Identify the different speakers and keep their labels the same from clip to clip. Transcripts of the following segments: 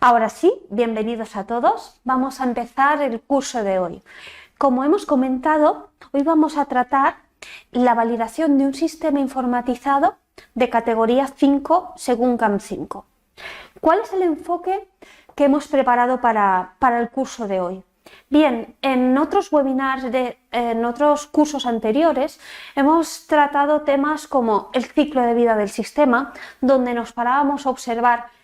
Speaker 1: Ahora sí, bienvenidos a todos. Vamos a empezar el curso de hoy. Como hemos comentado, hoy vamos a tratar la validación de un sistema informatizado de categoría 5 según CAM 5. ¿Cuál es el enfoque que hemos preparado para el curso de hoy? Bien, en otros webinars, en otros cursos anteriores, hemos tratado temas como el ciclo de vida del sistema, donde nos parábamos a observar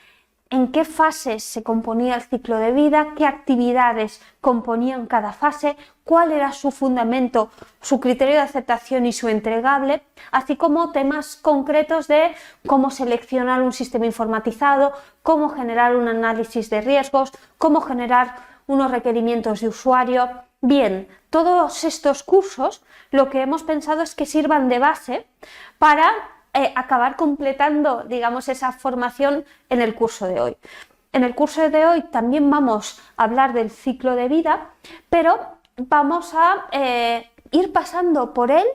Speaker 1: en qué fases se componía el ciclo de vida, qué actividades componían cada fase, cuál era su fundamento, su criterio de aceptación y su entregable, así como temas concretos de cómo seleccionar un sistema informatizado, cómo generar un análisis de riesgos, cómo generar unos requerimientos de usuario. Bien, todos estos cursos lo que hemos pensado es que sirvan de base para acabar completando, digamos, esa formación en el curso de hoy. En el curso de hoy también vamos a hablar del ciclo de vida, pero vamos a ir pasando por él,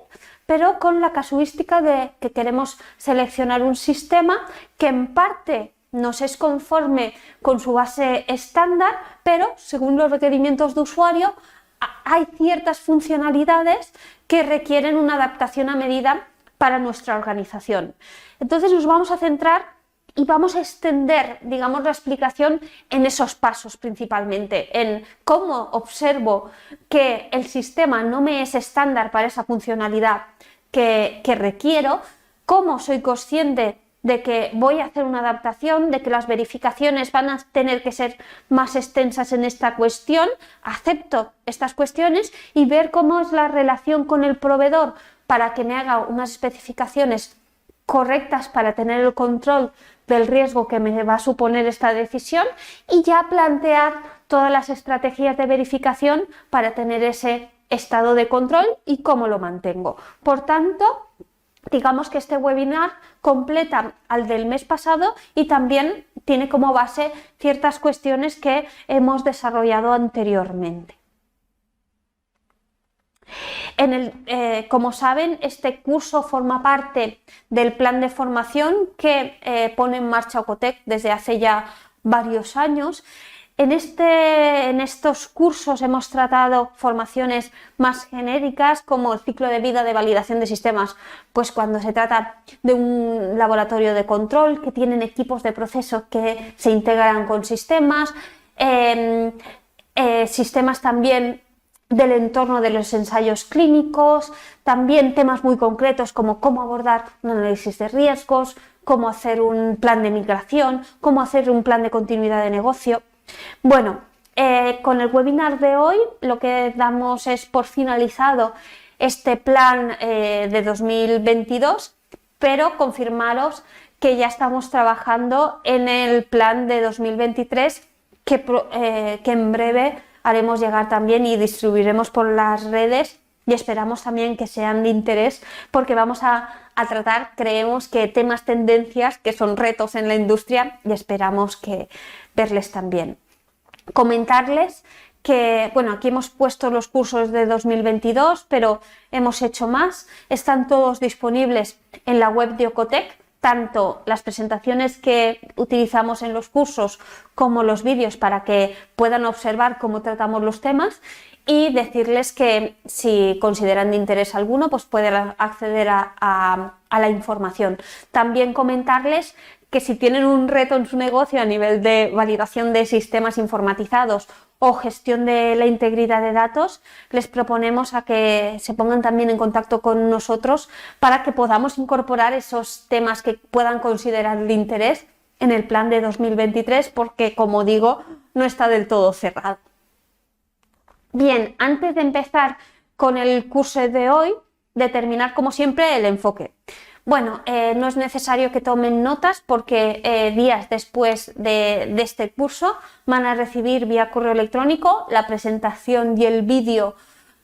Speaker 1: pero con la casuística de que queremos seleccionar un sistema que en parte nos es conforme con su base estándar, pero según los requerimientos de usuario hay ciertas funcionalidades que requieren una adaptación a medida para nuestra organización. Entonces nos vamos a centrar y vamos a extender, digamos, la explicación en esos pasos principalmente, en cómo observo que el sistema no me es estándar para esa funcionalidad que requiero, cómo soy consciente de que voy a hacer una adaptación, de que las verificaciones van a tener que ser más extensas en esta cuestión, acepto estas cuestiones y ver cómo es la relación con el proveedor para que me haga unas especificaciones correctas para tener el control del riesgo que me va a suponer esta decisión y ya plantear todas las estrategias de verificación para tener ese estado de control y cómo lo mantengo. Por tanto, digamos que este webinar completa al del mes pasado y también tiene como base ciertas cuestiones que hemos desarrollado anteriormente. Como saben, este curso forma parte del plan de formación que pone en marcha Ocotec desde hace ya varios años. En estos cursos hemos tratado formaciones más genéricas como el ciclo de vida de validación de sistemas, pues cuando se trata de un laboratorio de control que tienen equipos de proceso que se integran con sistemas, sistemas también del entorno de los ensayos clínicos, también temas muy concretos como cómo abordar un análisis de riesgos, cómo hacer un plan de migración, cómo hacer un plan de continuidad de negocio. Bueno, con el webinar de hoy lo que damos es por finalizado este plan de 2022, pero confirmaros que ya estamos trabajando en el plan de 2023 que en breve haremos llegar también y distribuiremos por las redes y esperamos también que sean de interés porque vamos a tratar, creemos que temas tendencias que son retos en la industria y esperamos que verles también. Comentarles que, bueno, aquí hemos puesto los cursos de 2022, pero hemos hecho más, están todos disponibles en la web de Ocotec, tanto las presentaciones que utilizamos en los cursos como los vídeos para que puedan observar cómo tratamos los temas y decirles que si consideran de interés alguno pues pueden acceder a la información. También comentarles que si tienen un reto en su negocio a nivel de validación de sistemas informatizados o gestión de la integridad de datos, les proponemos a que se pongan también en contacto con nosotros para que podamos incorporar esos temas que puedan considerar de interés en el plan de 2023 porque, como digo, no está del todo cerrado. Bien, antes de empezar con el curso de hoy, determinar como siempre el enfoque. Bueno, no es necesario que tomen notas porque días después de este curso van a recibir vía correo electrónico la presentación y el vídeo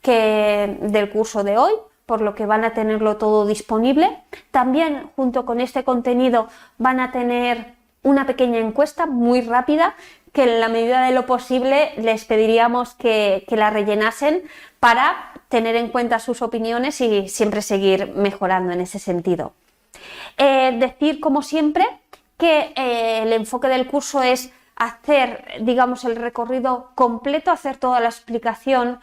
Speaker 1: del curso de hoy, por lo que van a tenerlo todo disponible. También junto con este contenido van a tener una pequeña encuesta muy rápida que en la medida de lo posible les pediríamos que la rellenasen para tener en cuenta sus opiniones y siempre seguir mejorando en ese sentido. Decir, como siempre, que el enfoque del curso es hacer, digamos, el recorrido completo, hacer toda la explicación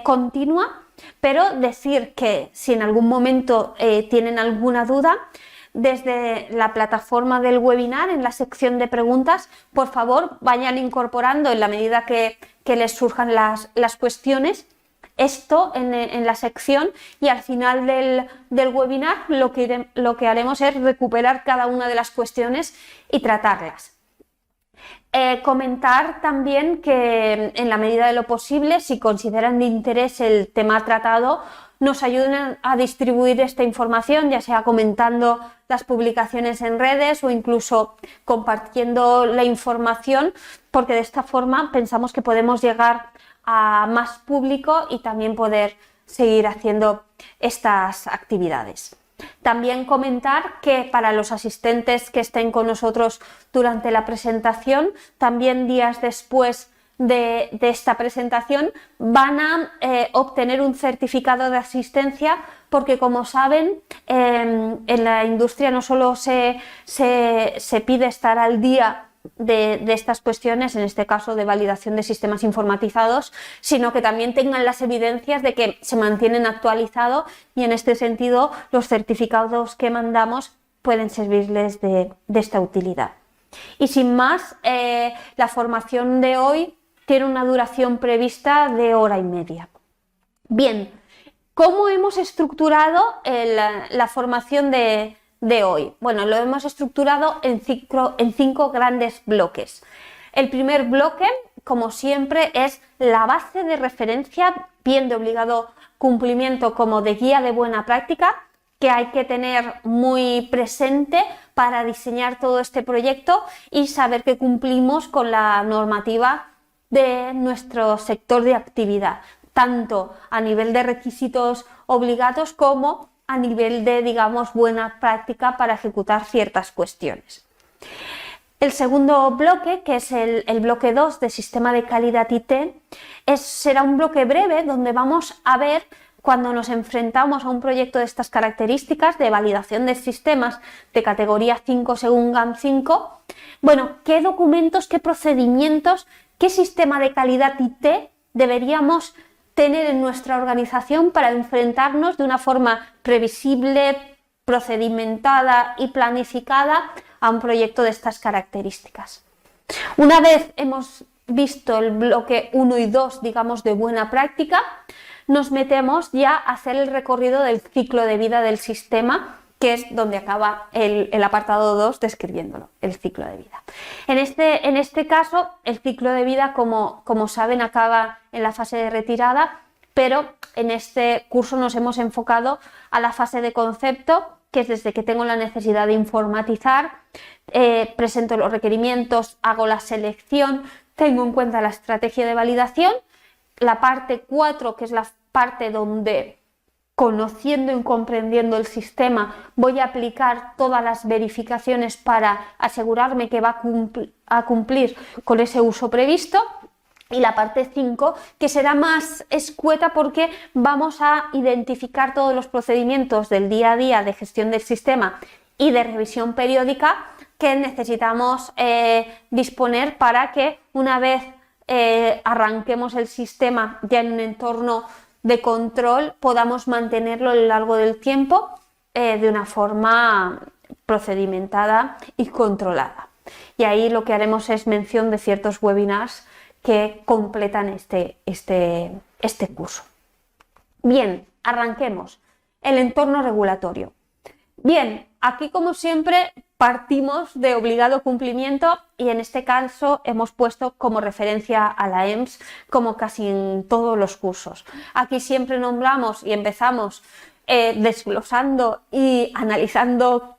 Speaker 1: continua, pero decir que si en algún momento tienen alguna duda, desde la plataforma del webinar, en la sección de preguntas, por favor vayan incorporando en la medida que les surjan las cuestiones esto en la sección, y al final del webinar lo que haremos es recuperar cada una de las cuestiones y tratarlas. Comentar también que en la medida de lo posible, si consideran de interés el tema tratado, nos ayuden a distribuir esta información, ya sea comentando las publicaciones en redes o incluso compartiendo la información, porque de esta forma pensamos que podemos llegar a más público y también poder seguir haciendo estas actividades. También comentar que para los asistentes que estén con nosotros durante la presentación, también días después de esta presentación van a obtener un certificado de asistencia, porque como saben, en la industria no solo se pide estar al día de estas cuestiones, en este caso de validación de sistemas informatizados, sino que también tengan las evidencias de que se mantienen actualizados, y en este sentido los certificados que mandamos pueden servirles de esta utilidad. Y sin más, la formación de hoy tiene una duración prevista de 1h30. Bien, ¿cómo hemos estructurado la formación de hoy? Bueno, lo hemos estructurado en 5 grandes bloques. El primer bloque, como siempre, es la base de referencia, bien de obligado cumplimiento como de guía de buena práctica, que hay que tener muy presente para diseñar todo este proyecto y saber que cumplimos con la normativa de nuestro sector de actividad, tanto a nivel de requisitos obligados como a nivel de, digamos, buena práctica para ejecutar ciertas cuestiones. El segundo bloque, que es el bloque 2 de Sistema de Calidad IT, será un bloque breve donde vamos a ver, cuando nos enfrentamos a un proyecto de estas características de validación de sistemas de categoría 5 según GAM 5, bueno, qué documentos, qué procedimientos, qué sistema de calidad IT deberíamos tener en nuestra organización para enfrentarnos de una forma previsible, procedimentada y planificada a un proyecto de estas características. Una vez hemos visto el bloque 1 y 2, digamos, de buena práctica, nos metemos ya a hacer el recorrido del ciclo de vida del sistema, que es donde acaba el apartado 2 describiéndolo, el ciclo de vida. En este caso, el ciclo de vida, como saben, acaba en la fase de retirada, pero en este curso nos hemos enfocado a la fase de concepto, que es desde que tengo la necesidad de informatizar, presento los requerimientos, hago la selección, tengo en cuenta la estrategia de validación, la parte 4, que es la parte donde, conociendo y comprendiendo el sistema, voy a aplicar todas las verificaciones para asegurarme que va a cumplir con ese uso previsto. Y la parte 5, que será más escueta porque vamos a identificar todos los procedimientos del día a día de gestión del sistema y de revisión periódica que necesitamos disponer para que, una vez arranquemos el sistema ya en un entorno de control, podamos mantenerlo a lo largo del tiempo de una forma procedimentada y controlada. Y ahí lo que haremos es mención de ciertos webinars que completan este curso. Bien, arranquemos. El entorno regulatorio. Bien, aquí como siempre partimos de obligado cumplimiento, y en este caso hemos puesto como referencia a la EMS, como casi en todos los cursos. Aquí siempre nombramos y empezamos desglosando y analizando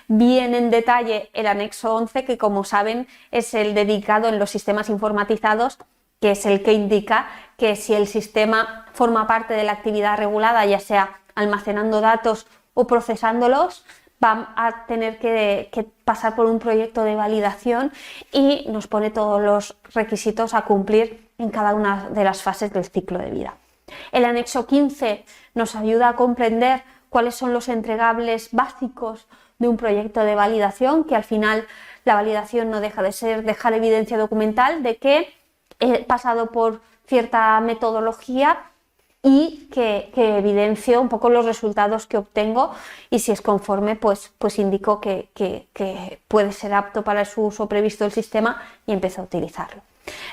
Speaker 1: bien en detalle el anexo 11, que como saben es el dedicado en los sistemas informatizados, que es el que indica que si el sistema forma parte de la actividad regulada, ya sea almacenando datos o procesándolos, va a tener que pasar por un proyecto de validación y nos pone todos los requisitos a cumplir en cada una de las fases del ciclo de vida. El anexo 15 nos ayuda a comprender cuáles son los entregables básicos de un proyecto de validación, que al final la validación no deja de ser dejar evidencia documental de que he pasado por cierta metodología y que evidencio un poco los resultados que obtengo, y si es conforme, pues indico que puede ser apto para su uso previsto del sistema y empiezo a utilizarlo.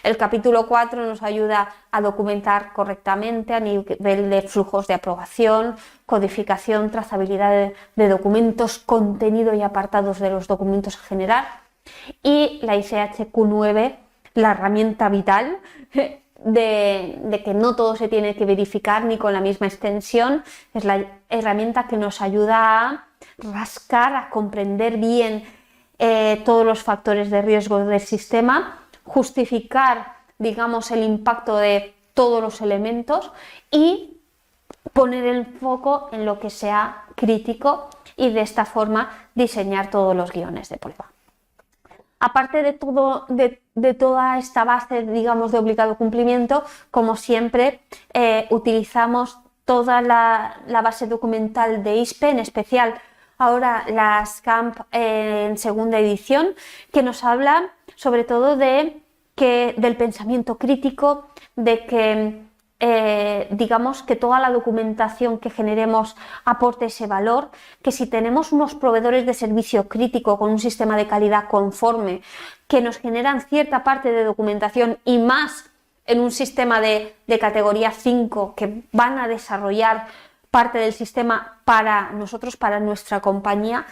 Speaker 1: El capítulo 4 nos ayuda a documentar correctamente a nivel de flujos de aprobación, codificación, trazabilidad de documentos, contenido y apartados de los documentos a generar. Y la ICHQ9, la herramienta vital de que no todo se tiene que verificar ni con la misma extensión, es la herramienta que nos ayuda a rascar, a comprender bien todos los factores de riesgo del sistema, justificar, digamos, el impacto de todos los elementos y poner el foco en lo que sea crítico, y de esta forma diseñar todos los guiones de prueba. Aparte de toda esta base, digamos, de obligado cumplimiento, como siempre, utilizamos toda la base documental de ISPE, en especial ahora la SCAMP en segunda edición, que nos habla sobre todo del pensamiento crítico, de que digamos que toda la documentación que generemos aporte ese valor, que si tenemos unos proveedores de servicio crítico con un sistema de calidad conforme, que nos generan cierta parte de documentación y más en un sistema de categoría 5 que van a desarrollar parte del sistema para nosotros, para nuestra compañía,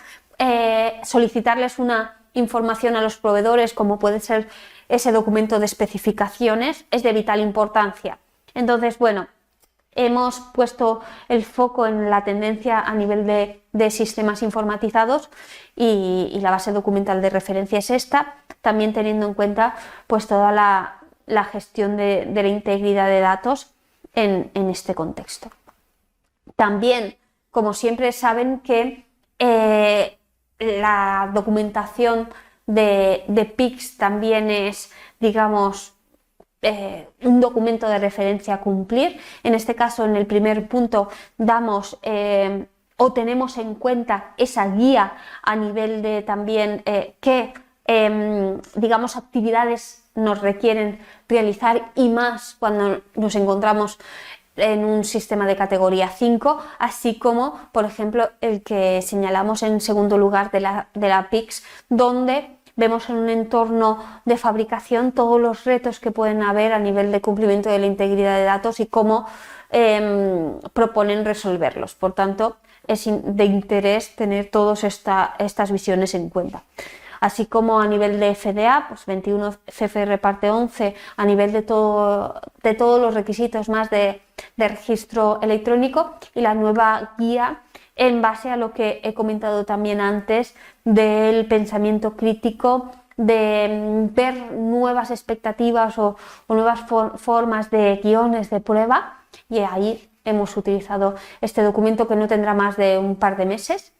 Speaker 1: solicitarles una información a los proveedores como puede ser ese documento de especificaciones es de vital importancia. Entonces, bueno, hemos puesto el foco en la tendencia a nivel de sistemas informatizados y la base documental de referencia es esta, también teniendo en cuenta pues toda la gestión de la integridad de datos en este contexto. También, como siempre, saben que la documentación de PICS también es, digamos, un documento de referencia a cumplir. En este caso, en el primer punto, damos o tenemos en cuenta esa guía a nivel de también qué, digamos, actividades nos requieren realizar, y más cuando nos encontramos en un sistema de categoría 5, así como, por ejemplo, el que señalamos en segundo lugar de la PICS, donde vemos en un entorno de fabricación todos los retos que pueden haber a nivel de cumplimiento de la integridad de datos y cómo proponen resolverlos. Por tanto, es de interés tener todas estas visiones en cuenta. Así como a nivel de FDA, pues 21 CFR parte 11, a nivel de todos los requisitos más de registro electrónico, y la nueva guía en base a lo que he comentado también antes del pensamiento crítico, de ver nuevas expectativas o nuevas formas de guiones de prueba, y ahí hemos utilizado este documento que no tendrá más de un par de meses.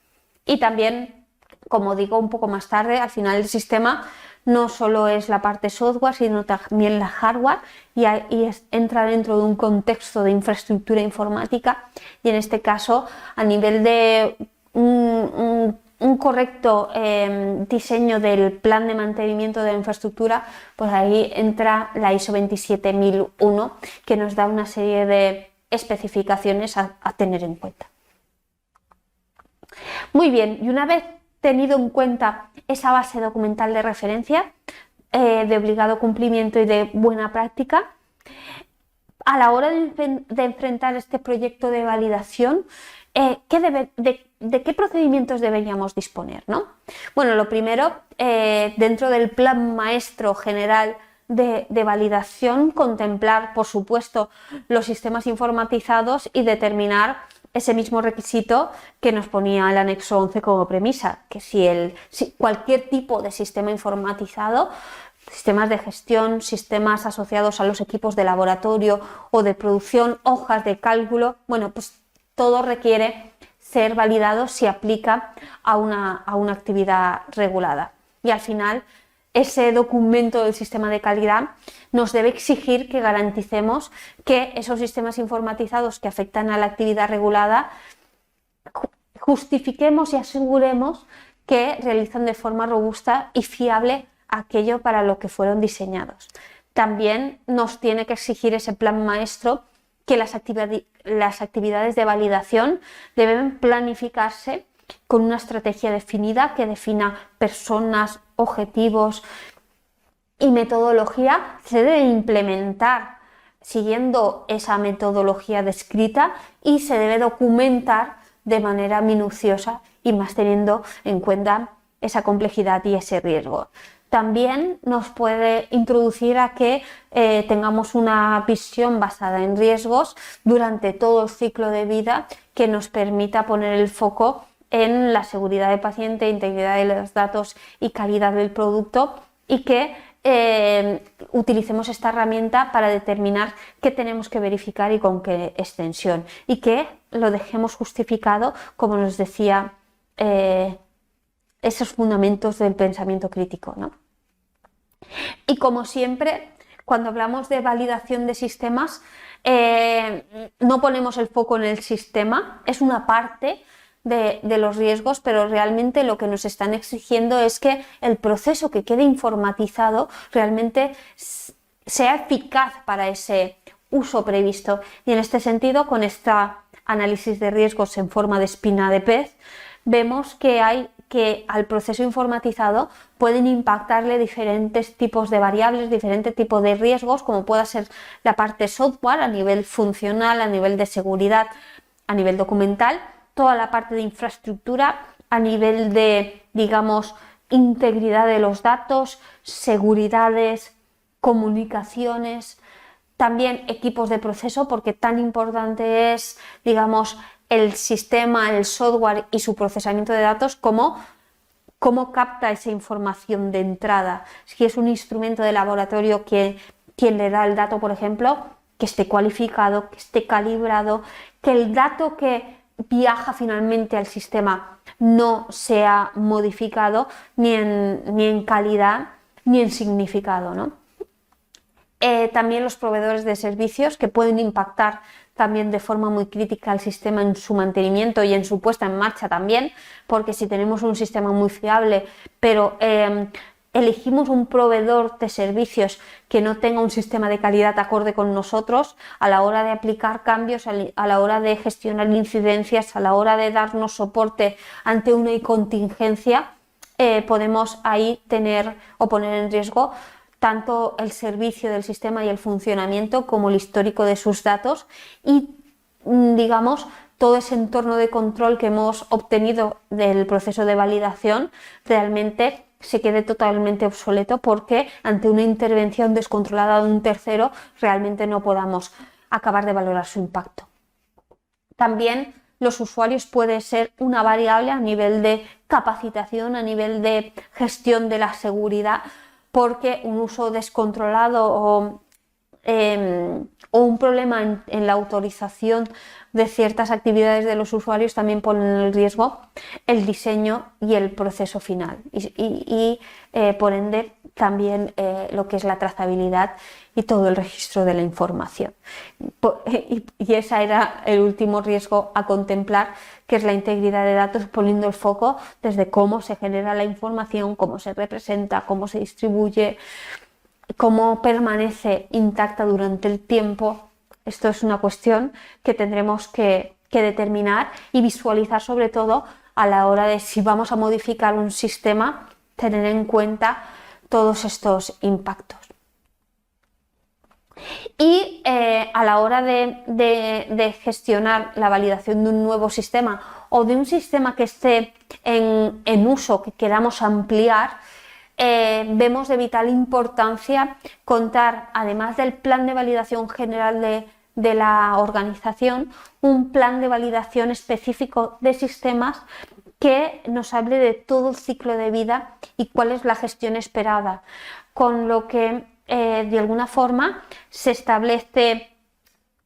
Speaker 1: Y también, como digo un poco más tarde, al final el sistema no solo es la parte software, sino también la hardware, y entra dentro de un contexto de infraestructura informática, y en este caso a nivel de un correcto diseño del plan de mantenimiento de la infraestructura, pues ahí entra la ISO 27001, que nos da una serie de especificaciones a tener en cuenta. Muy bien, y una vez tenido en cuenta esa base documental de referencia, de obligado cumplimiento y de buena práctica, a la hora de enfrentar este proyecto de validación, ¿de qué procedimientos deberíamos disponer, ¿no? Bueno, lo primero, dentro del plan maestro general de validación, contemplar, por supuesto, los sistemas informatizados y determinar ese mismo requisito que nos ponía el anexo 11 como premisa, que si cualquier tipo de sistema informatizado, sistemas de gestión, sistemas asociados a los equipos de laboratorio o de producción, hojas de cálculo, bueno, pues todo requiere ser validado si aplica a una actividad regulada. Y al final, ese documento del sistema de calidad nos debe exigir que garanticemos que esos sistemas informatizados que afectan a la actividad regulada justifiquemos y aseguremos que realizan de forma robusta y fiable aquello para lo que fueron diseñados. También nos tiene que exigir ese plan maestro que las actividades de validación deben planificarse con una estrategia definida que defina personas, objetivos y metodología. Se debe implementar siguiendo esa metodología descrita y se debe documentar de manera minuciosa y más teniendo en cuenta esa complejidad y ese riesgo. También nos puede introducir a que tengamos una visión basada en riesgos durante todo el ciclo de vida que nos permita poner el foco en la seguridad del paciente, integridad de los datos y calidad del producto, y que utilicemos esta herramienta para determinar qué tenemos que verificar y con qué extensión, y que lo dejemos justificado, como nos decía, esos fundamentos del pensamiento crítico, ¿no? Y como siempre, cuando hablamos de validación de sistemas, no ponemos el foco en el sistema, es una parte de los riesgos, pero realmente lo que nos están exigiendo es que el proceso que quede informatizado realmente sea eficaz para ese uso previsto. Y en este sentido, con este análisis de riesgos en forma de espina de pez, vemos que al proceso informatizado pueden impactarle diferentes tipos de variables, diferentes tipos de riesgos, como pueda ser la parte software a nivel funcional, a nivel de seguridad, a nivel documental, toda la parte de infraestructura a nivel de, digamos, integridad de los datos, seguridades, comunicaciones, también equipos de proceso, porque tan importante es, digamos, el sistema, el software y su procesamiento de datos como cómo capta esa información de entrada. Si es un instrumento de laboratorio quien le da el dato, por ejemplo, que esté cualificado, que esté calibrado, que el dato que viaja finalmente al sistema no sea modificado ni en calidad ni en significado, ¿no? También los proveedores de servicios, que pueden impactar también de forma muy crítica al sistema en su mantenimiento y en su puesta en marcha también, porque si tenemos un sistema muy fiable, pero elegimos un proveedor de servicios que no tenga un sistema de calidad acorde con nosotros, a la hora de aplicar cambios, a la hora de gestionar incidencias, a la hora de darnos soporte ante una contingencia, podemos ahí tener o poner en riesgo tanto el servicio del sistema y el funcionamiento como el histórico de sus datos y, digamos, todo ese entorno de control que hemos obtenido del proceso de validación realmente se quede totalmente obsoleto, porque ante una intervención descontrolada de un tercero realmente no podamos acabar de valorar su impacto. También los usuarios puede ser una variable a nivel de capacitación, a nivel de gestión de la seguridad, porque un uso descontrolado o un problema en la autorización de ciertas actividades de los usuarios también ponen en riesgo el diseño y el proceso final y por ende también lo que es la trazabilidad y todo el registro de la información. Y ese era el último riesgo a contemplar, que es la integridad de datos, poniendo el foco desde cómo se genera la información, cómo se representa, cómo se distribuye, cómo permanece intacta durante el tiempo. Esto es una cuestión que tendremos que determinar y visualizar, sobre todo a la hora de, si vamos a modificar un sistema, tener en cuenta todos estos impactos. Y a la hora de gestionar la validación de un nuevo sistema o de un sistema que esté en uso, que queramos ampliar, vemos de vital importancia contar, además del plan de validación general de la organización, un plan de validación específico de sistemas que nos hable de todo el ciclo de vida y cuál es la gestión esperada, con lo que de alguna forma se establece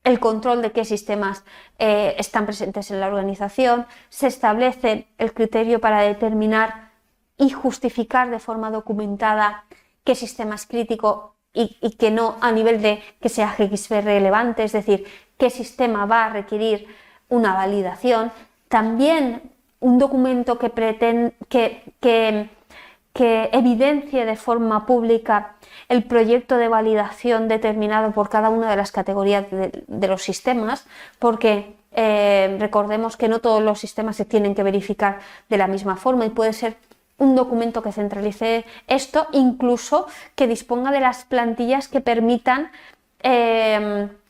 Speaker 1: el control de qué sistemas están presentes en la organización, se establece el criterio para determinar y justificar de forma documentada qué sistema es crítico y que no a nivel de que sea GXP relevante, es decir, qué sistema va a requerir una validación. También un documento que evidencie de forma pública el proyecto de validación determinado por cada una de las categorías de los sistemas, porque recordemos que no todos los sistemas se tienen que verificar de la misma forma y puede ser un documento que centralice esto, incluso que disponga de las plantillas que permitan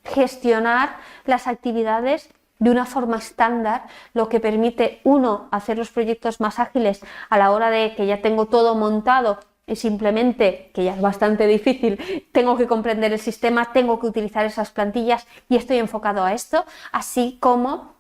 Speaker 1: gestionar las actividades de una forma estándar, lo que permite, uno, hacer los proyectos más ágiles a la hora de que ya tengo todo montado y simplemente, que ya es bastante difícil, tengo que comprender el sistema, tengo que utilizar esas plantillas y estoy enfocado a esto, así como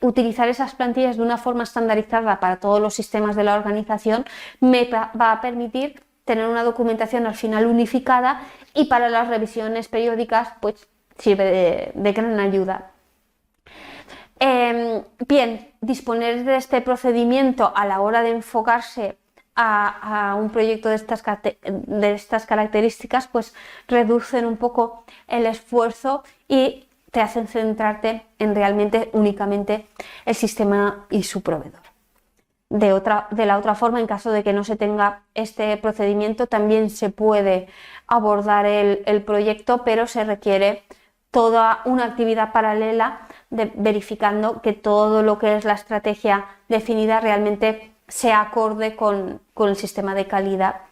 Speaker 1: utilizar esas plantillas de una forma estandarizada para todos los sistemas de la organización me va a permitir tener una documentación al final unificada y para las revisiones periódicas pues sirve de gran ayuda. Bien, disponer de este procedimiento a la hora de enfocarse a un proyecto de estas características pues reducen un poco el esfuerzo y te hacen centrarte en realmente únicamente el sistema y su proveedor. De la otra forma, en caso de que no se tenga este procedimiento, también se puede abordar el proyecto, pero se requiere toda una actividad paralela verificando que todo lo que es la estrategia definida realmente sea acorde con el sistema de calidad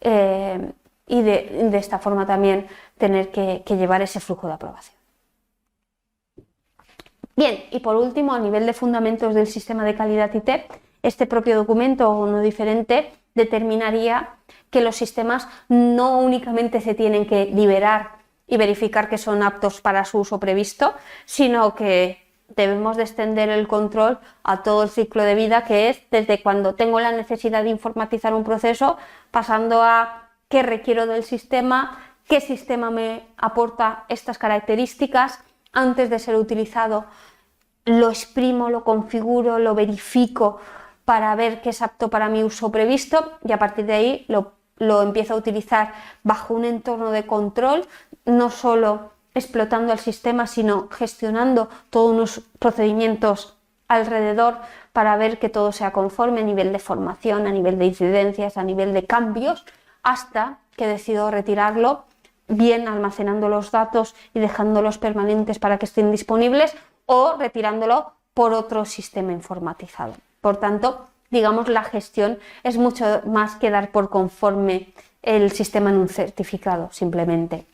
Speaker 1: y de esta forma también tener que llevar ese flujo de aprobación. Bien, y por último, a nivel de fundamentos del sistema de calidad IT, este propio documento o uno diferente determinaría que los sistemas no únicamente se tienen que liberar y verificar que son aptos para su uso previsto, sino que debemos de extender el control a todo el ciclo de vida, que es desde cuando tengo la necesidad de informatizar un proceso, pasando a qué requiero del sistema, qué sistema me aporta estas características, antes de ser utilizado lo exprimo, lo configuro, lo verifico para ver que es apto para mi uso previsto y a partir de ahí lo empiezo a utilizar bajo un entorno de control, no solo explotando el sistema, sino gestionando todos unos procedimientos alrededor para ver que todo sea conforme a nivel de formación, a nivel de incidencias, a nivel de cambios, hasta que decido retirarlo, bien almacenando los datos y dejándolos permanentes para que estén disponibles o retirándolo por otro sistema informatizado. Por tanto, digamos, la gestión es mucho más que dar por conforme el sistema en un certificado, simplemente.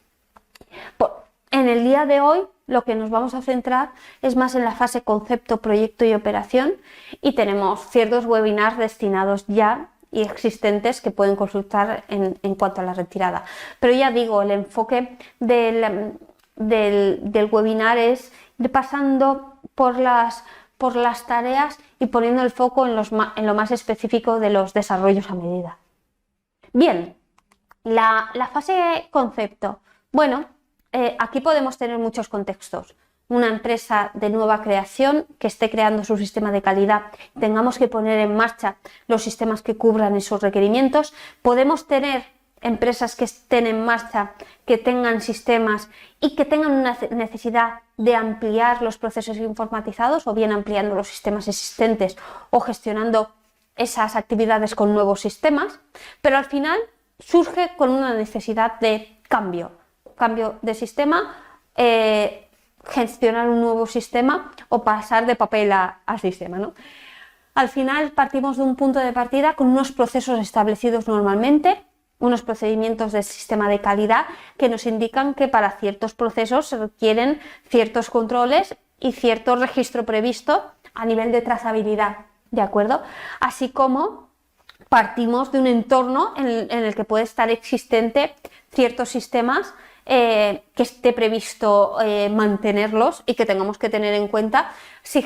Speaker 1: En el día de hoy, lo que nos vamos a centrar es más en la fase concepto, proyecto y operación y tenemos ciertos webinars destinados ya y existentes que pueden consultar en cuanto a la retirada. Pero ya digo, el enfoque del webinar es ir pasando por las tareas y poniendo el foco en lo más específico de los desarrollos a medida. Bien, la fase concepto. Bueno, aquí podemos tener muchos contextos. Una empresa de nueva creación que esté creando su sistema de calidad, tengamos que poner en marcha los sistemas que cubran esos requerimientos. Podemos tener empresas que estén en marcha, que tengan sistemas y que tengan una necesidad de ampliar los procesos informatizados o bien ampliando los sistemas existentes o gestionando esas actividades con nuevos sistemas, pero al final surge con una necesidad de cambio de sistema, gestionar un nuevo sistema o pasar de papel a sistema, ¿no? Al final partimos de un punto de partida con unos procesos establecidos normalmente, unos procedimientos del sistema de calidad que nos indican que para ciertos procesos se requieren ciertos controles y cierto registro previsto a nivel de trazabilidad, ¿de acuerdo? Así como partimos de un entorno en el que puede estar existente ciertos sistemas que esté previsto mantenerlos y que tengamos que tener en cuenta si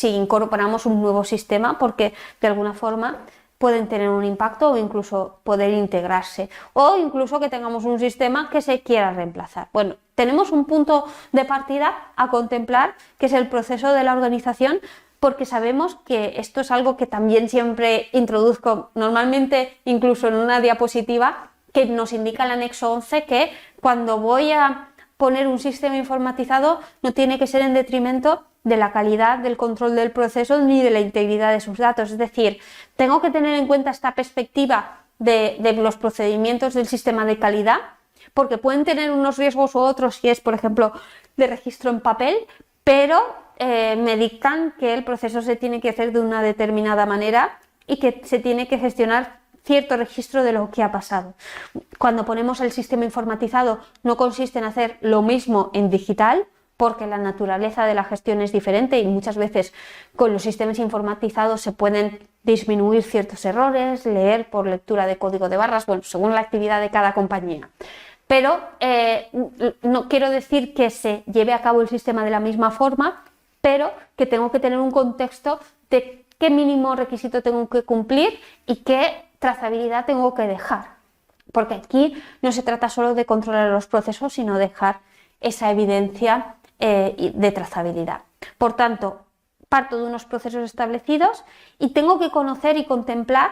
Speaker 1: incorporamos un nuevo sistema, porque de alguna forma pueden tener un impacto o incluso poder integrarse, o incluso que tengamos un sistema que se quiera reemplazar. Bueno, tenemos un punto de partida a contemplar, que es el proceso de la organización, porque sabemos que esto es algo que también siempre introduzco normalmente incluso en una diapositiva, que nos indica el anexo 11 que cuando voy a poner un sistema informatizado no tiene que ser en detrimento de la calidad, del control del proceso ni de la integridad de sus datos. Es decir, tengo que tener en cuenta esta perspectiva de los procedimientos del sistema de calidad, porque pueden tener unos riesgos u otros si es, por ejemplo, de registro en papel, pero me dictan que el proceso se tiene que hacer de una determinada manera y que se tiene que gestionar cierto registro de lo que ha pasado. Cuando ponemos el sistema informatizado no consiste en hacer lo mismo en digital, porque la naturaleza de la gestión es diferente y muchas veces con los sistemas informatizados se pueden disminuir ciertos errores, leer por lectura de código de barras, bueno, según la actividad de cada compañía. Pero no quiero decir que se lleve a cabo el sistema de la misma forma, pero que tengo que tener un contexto de qué mínimo requisito tengo que cumplir y qué trazabilidad tengo que dejar. Porque aquí no se trata solo de controlar los procesos, sino dejar esa evidencia de trazabilidad. Por tanto, parto de unos procesos establecidos y tengo que conocer y contemplar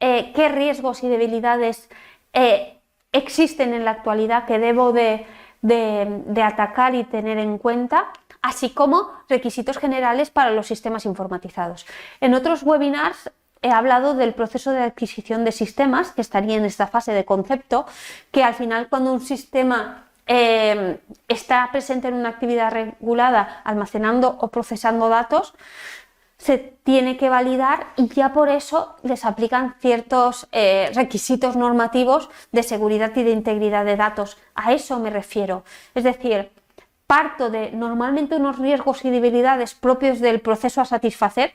Speaker 1: qué riesgos y debilidades existen en la actualidad que debo de atacar y tener en cuenta, así como requisitos generales para los sistemas informatizados. En otros webinars he hablado del proceso de adquisición de sistemas, que estaría en esta fase de concepto, que al final cuando un sistema está presente en una actividad regulada, almacenando o procesando datos, se tiene que validar y ya por eso les aplican ciertos requisitos normativos de seguridad y de integridad de datos. A eso me refiero. Es decir, parto de normalmente unos riesgos y debilidades propios del proceso a satisfacer.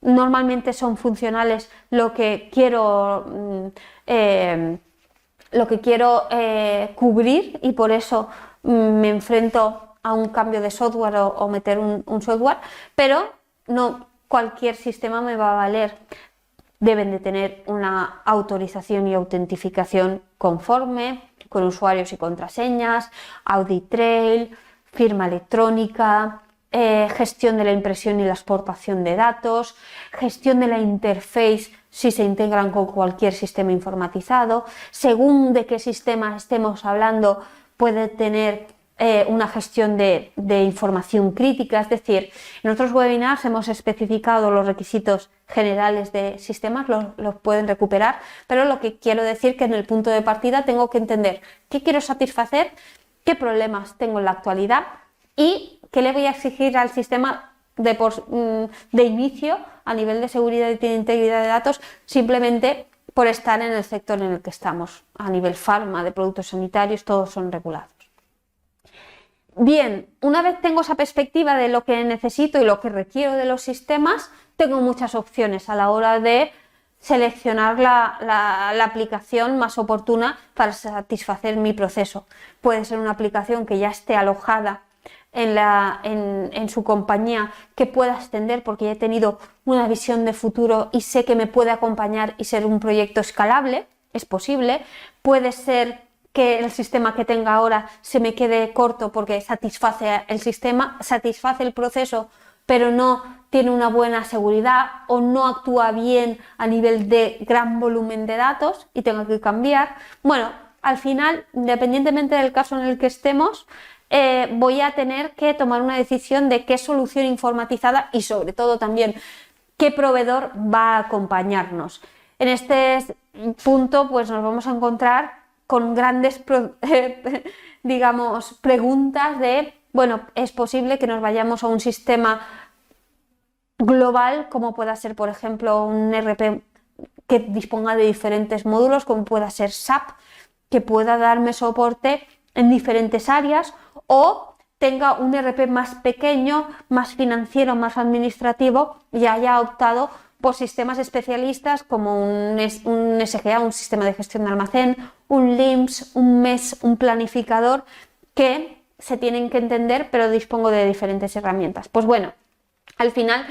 Speaker 1: Normalmente son funcionales lo que quiero cubrir y por eso me enfrento a un cambio de software o meter un software, pero no cualquier sistema me va a valer. Deben de tener una autorización y autentificación conforme, con usuarios y contraseñas, audit trail, firma electrónica, gestión de la impresión y la exportación de datos, gestión de la interface si se integran con cualquier sistema informatizado. Según de qué sistema estemos hablando, puede tener una gestión de información crítica. Es decir, en otros webinars hemos especificado los requisitos generales de sistemas, los pueden recuperar, pero lo que quiero decir que en el punto de partida tengo que entender qué quiero satisfacer, qué problemas tengo en la actualidad y qué le voy a exigir al sistema de inicio a nivel de seguridad y de integridad de datos, simplemente por estar en el sector en el que estamos. A nivel farma, de productos sanitarios, todos son regulados. Bien, una vez tengo esa perspectiva de lo que necesito y lo que requiero de los sistemas, tengo muchas opciones a la hora de seleccionar la aplicación más oportuna para satisfacer mi proceso. Puede ser una aplicación que ya esté alojada en su compañía, que pueda extender porque ya he tenido una visión de futuro y sé que me puede acompañar y ser un proyecto escalable, es posible. Puede ser que el sistema que tenga ahora se me quede corto porque satisface el sistema, satisface el proceso, pero no tiene una buena seguridad o no actúa bien a nivel de gran volumen de datos y tengo que cambiar. Bueno, al final, independientemente del caso en el que estemos, voy a tener que tomar una decisión de qué solución informatizada y sobre todo también qué proveedor va a acompañarnos. En este punto pues nos vamos a encontrar con grandes digamos, preguntas de, bueno, es posible que nos vayamos a un sistema global como pueda ser, por ejemplo, un ERP que disponga de diferentes módulos, como pueda ser SAP, que pueda darme soporte en diferentes áreas, o tenga un ERP más pequeño, más financiero, más administrativo y haya optado por sistemas especialistas como un SGA, un sistema de gestión de almacén, un LIMS, un MES, un planificador, que se tienen que entender, pero dispongo de diferentes herramientas. Pues bueno, al final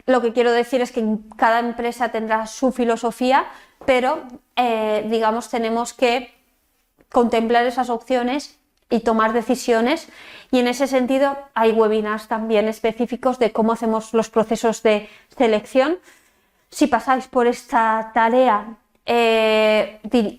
Speaker 1: lo que quiero decir es que cada empresa tendrá su filosofía, pero digamos tenemos que contemplar esas opciones y tomar decisiones, y en ese sentido hay webinars también específicos de cómo hacemos los procesos de selección. Si pasáis por esta tarea,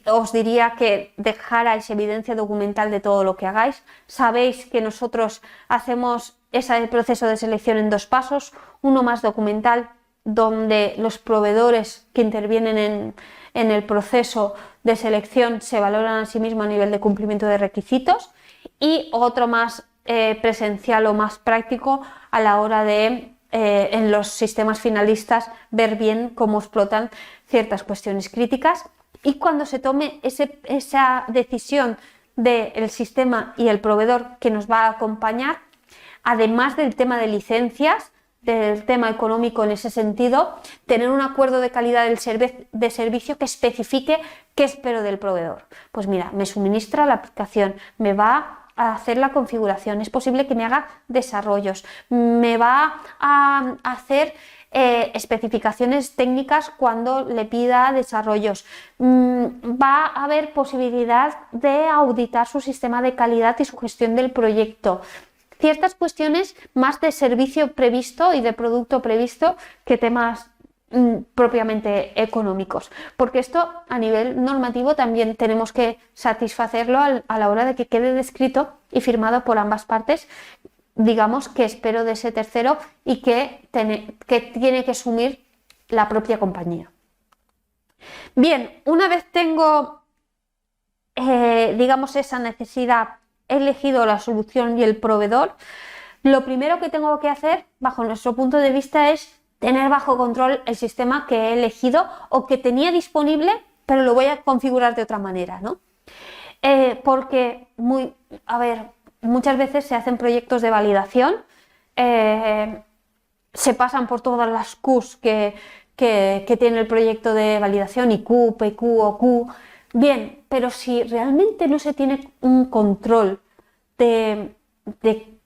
Speaker 1: os diría que dejarais evidencia documental de todo lo que hagáis. Sabéis que nosotros hacemos ese proceso de selección en 2 pasos, uno más documental, donde los proveedores que intervienen en el proceso de selección se valoran a sí mismos a nivel de cumplimiento de requisitos, y otro más presencial o más práctico a la hora de, en los sistemas finalistas, ver bien cómo explotan ciertas cuestiones críticas. Y cuando se tome esa decisión del sistema y el proveedor que nos va a acompañar, además del tema de licencias, del tema económico en ese sentido, tener un acuerdo de calidad de servicio que especifique qué espero del proveedor. Pues mira, me suministra la aplicación, me va a hacer la configuración, es posible que me haga desarrollos, me va a hacer especificaciones técnicas cuando le pida desarrollos, va a haber posibilidad de auditar su sistema de calidad y su gestión del proyecto. Ciertas cuestiones más de servicio previsto y de producto previsto que temas propiamente económicos, porque esto a nivel normativo también tenemos que satisfacerlo a la hora de que quede descrito y firmado por ambas partes, digamos, que espero de ese tercero y que tiene que asumir la propia compañía. Bien, una vez tengo, digamos, esa necesidad, he elegido la solución y el proveedor, lo primero que tengo que hacer, bajo nuestro punto de vista, es tener bajo control el sistema que he elegido o que tenía disponible, pero lo voy a configurar de otra manera, ¿no? Porque, muchas veces se hacen proyectos de validación, se pasan por todas las Qs que tiene el proyecto de validación, IQ, PQ o Q. Bien, pero si realmente no se tiene un control de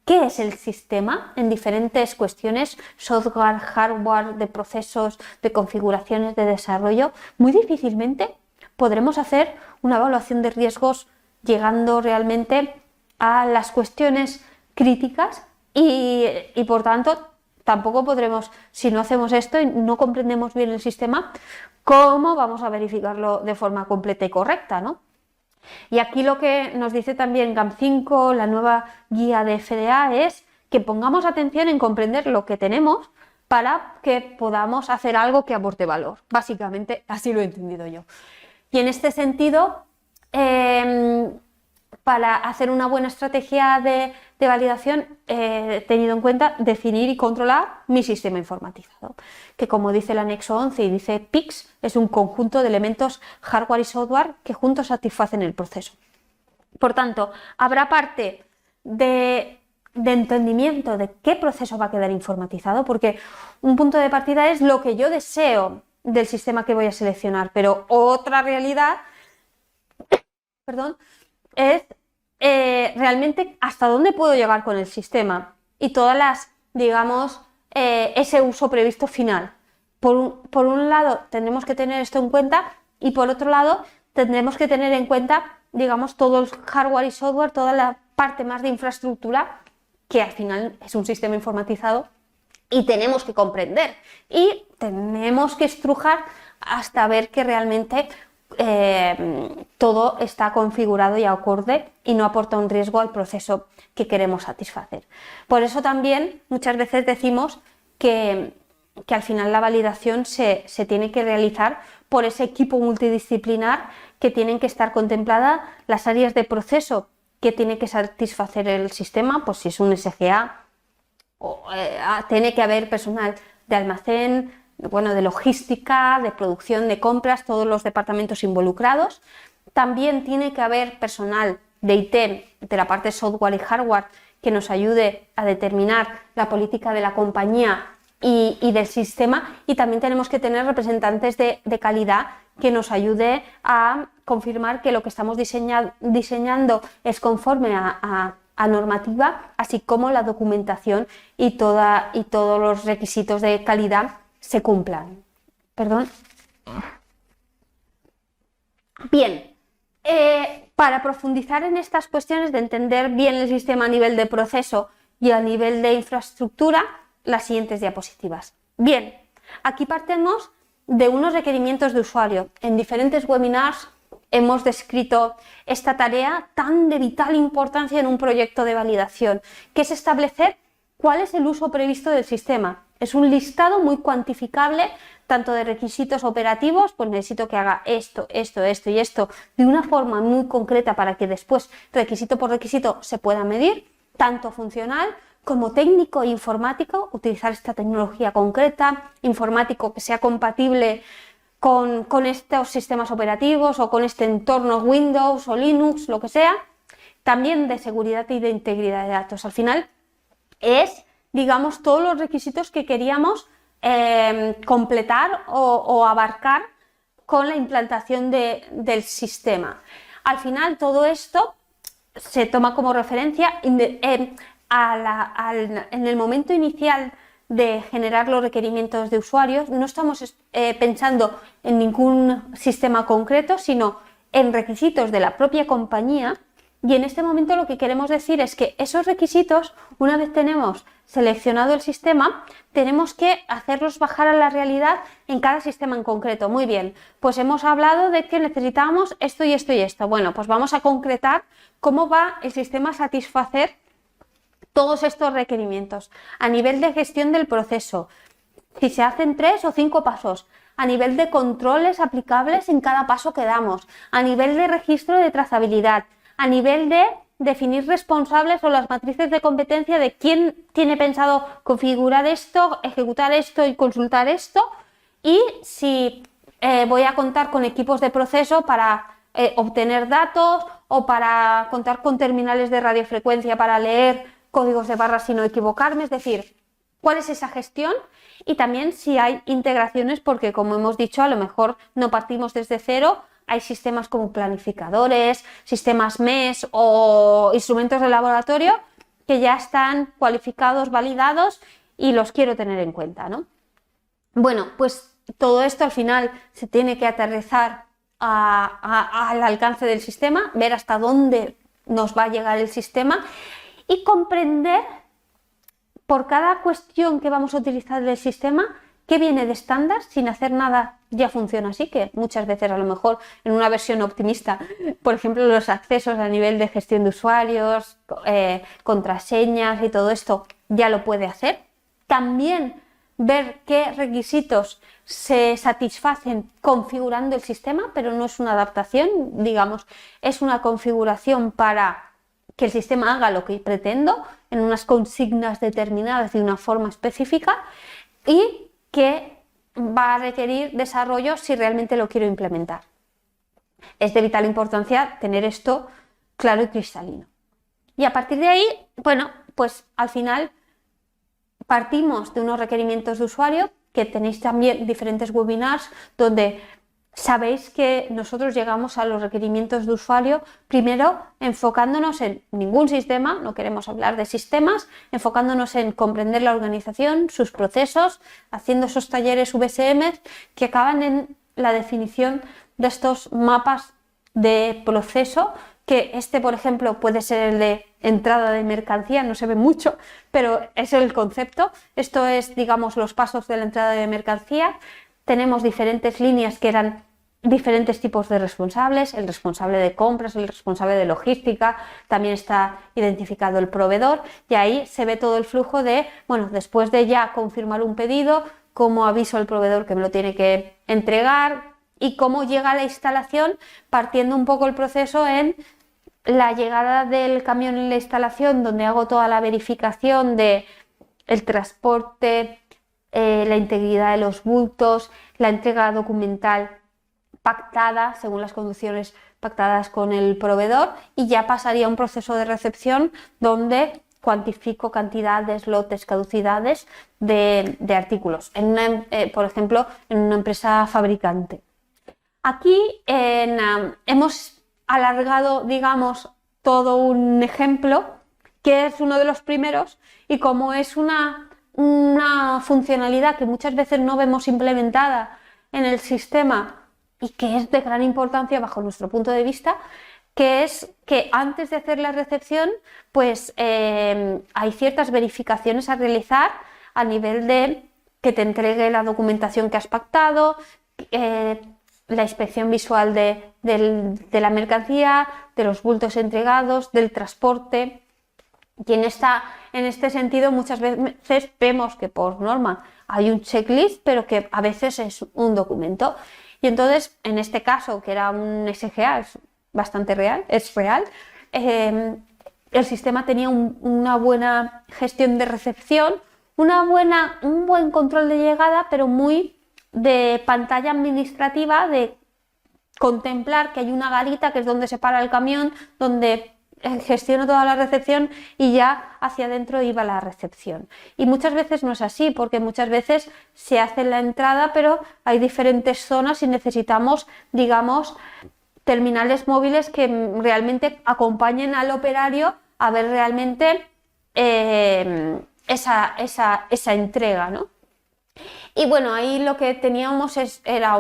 Speaker 1: qué es el sistema en diferentes cuestiones, software, hardware, de procesos, de configuraciones, de desarrollo, muy difícilmente podremos hacer una evaluación de riesgos llegando realmente a las cuestiones críticas y por tanto tampoco podremos, si no hacemos esto y no comprendemos bien el sistema, ¿cómo vamos a verificarlo de forma completa y correcta, ¿no? Y aquí lo que nos dice también GAM5, la nueva guía de FDA, es que pongamos atención en comprender lo que tenemos para que podamos hacer algo que aporte valor. Básicamente, así lo he entendido yo. Y en este sentido, para hacer una buena estrategia de validación, he tenido en cuenta definir y controlar mi sistema informatizado, que, como dice el anexo 11 y dice PICS, es un conjunto de elementos hardware y software que juntos satisfacen el proceso. Por tanto, habrá parte de entendimiento de qué proceso va a quedar informatizado, porque un punto de partida es lo que yo deseo del sistema que voy a seleccionar, pero otra realidad, es realmente hasta dónde puedo llegar con el sistema y todas las, digamos, ese uso previsto final. Por un lado tendremos que tener esto en cuenta y por otro lado tendremos que tener en cuenta, digamos, todo el hardware y software, toda la parte más de infraestructura, que al final es un sistema informatizado y tenemos que comprender y tenemos que estrujar hasta ver que realmente todo está configurado y acorde y no aporta un riesgo al proceso que queremos satisfacer. Por eso también muchas veces decimos que al final la validación se tiene que realizar por ese equipo multidisciplinar, que tienen que estar contempladas las áreas de proceso que tiene que satisfacer el sistema, pues si es un SGA, tiene que haber personal de almacén, de logística, de producción, de compras, todos los departamentos involucrados. También tiene que haber personal de IT, de la parte software y hardware, que nos ayude a determinar la política de la compañía y del sistema, y también tenemos que tener representantes de calidad que nos ayude a confirmar que lo que estamos diseñando es conforme a normativa, así como la documentación y todos los requisitos de calidad se cumplan. Bien, para profundizar en estas cuestiones de entender bien el sistema a nivel de proceso y a nivel de infraestructura, las siguientes diapositivas. Bien, aquí partimos de unos requerimientos de usuario. En diferentes webinars hemos descrito esta tarea tan de vital importancia en un proyecto de validación, que es establecer ¿cuál es el uso previsto del sistema? Es un listado muy cuantificable, tanto de requisitos operativos, pues necesito que haga esto, esto, esto y esto, de una forma muy concreta para que después, requisito por requisito, se pueda medir, tanto funcional como técnico e informático, utilizar esta tecnología concreta, informático que sea compatible con estos sistemas operativos o con este entorno Windows o Linux, lo que sea, también de seguridad y de integridad de datos. Al final es, digamos, todos los requisitos que queríamos completar o abarcar con la implantación del sistema. Al final todo esto se toma como referencia en el momento inicial de generar los requerimientos de usuarios. No estamos pensando en ningún sistema concreto, sino en requisitos de la propia compañía. Y en este momento lo que queremos decir es que esos requisitos, una vez tenemos seleccionado el sistema, tenemos que hacerlos bajar a la realidad en cada sistema en concreto. Muy bien, pues hemos hablado de que necesitábamos esto y esto y esto. Bueno, pues vamos a concretar cómo va el sistema a satisfacer todos estos requerimientos a nivel de gestión del proceso, si se hacen 3 o 5 pasos, a nivel de controles aplicables en cada paso que damos, a nivel de registro de trazabilidad, a nivel de definir responsables o las matrices de competencia de quién tiene pensado configurar esto, ejecutar esto y consultar esto, y si voy a contar con equipos de proceso para obtener datos o para contar con terminales de radiofrecuencia para leer códigos de barras y no equivocarme, es decir, cuál es esa gestión y también si hay integraciones, porque como hemos dicho, a lo mejor no partimos desde cero. Hay sistemas como planificadores, sistemas MES o instrumentos de laboratorio que ya están cualificados, validados y los quiero tener en cuenta, ¿no? Bueno, pues todo esto al final se tiene que aterrizar al alcance del sistema, ver hasta dónde nos va a llegar el sistema y comprender por cada cuestión que vamos a utilizar del sistema qué viene de estándar, sin hacer nada ya funciona así, que muchas veces a lo mejor en una versión optimista, por ejemplo, los accesos a nivel de gestión de usuarios, contraseñas y todo esto ya lo puede hacer. También ver qué requisitos se satisfacen configurando el sistema, pero no es una adaptación, digamos, es una configuración para que el sistema haga lo que pretendo en unas consignas determinadas de una forma específica y que va a requerir desarrollo si realmente lo quiero implementar. Es de vital importancia tener esto claro y cristalino. Y a partir de ahí, bueno, pues al final partimos de unos requerimientos de usuario, que tenéis también diferentes webinars donde sabéis que nosotros llegamos a los requerimientos de usuario primero enfocándonos en ningún sistema, no queremos hablar de sistemas, enfocándonos en comprender la organización, sus procesos, haciendo esos talleres VSM que acaban en la definición de estos mapas de proceso, que por ejemplo, puede ser el de entrada de mercancía, no se ve mucho, pero es el concepto. Esto es, digamos, los pasos de la entrada de mercancía. Tenemos diferentes líneas que eran diferentes tipos de responsables, el responsable de compras, el responsable de logística, también está identificado el proveedor y ahí se ve todo el flujo de, bueno, después de ya confirmar un pedido, cómo aviso al proveedor que me lo tiene que entregar y cómo llega la instalación, partiendo un poco el proceso en la llegada del camión en la instalación, donde hago toda la verificación de el transporte, la integridad de los bultos, la entrega documental pactada según las condiciones pactadas con el proveedor y ya pasaría a un proceso de recepción donde cuantifico cantidades, lotes, caducidades de artículos, por ejemplo, en una empresa fabricante. Aquí hemos alargado, digamos, todo un ejemplo que es uno de los primeros y como es una funcionalidad que muchas veces no vemos implementada en el sistema y que es de gran importancia bajo nuestro punto de vista, que es que antes de hacer la recepción, pues hay ciertas verificaciones a realizar a nivel de que te entregue la documentación que has pactado, la inspección visual de la mercancía, de los bultos entregados, del transporte. Y en este sentido muchas veces vemos que por norma hay un checklist, pero que a veces es un documento. Y entonces, en este caso, que era un SGA, es bastante real, el sistema tenía una buena gestión de recepción, un buen control de llegada, pero muy de pantalla administrativa, de contemplar que hay una garita que es donde se para el camión, donde gestiono toda la recepción y ya hacia adentro iba la recepción. Y muchas veces no es así, porque muchas veces se hace la entrada, pero hay diferentes zonas y necesitamos, digamos, terminales móviles que realmente acompañen al operario a ver realmente esa entrega, ¿no? Y bueno, ahí lo que teníamos era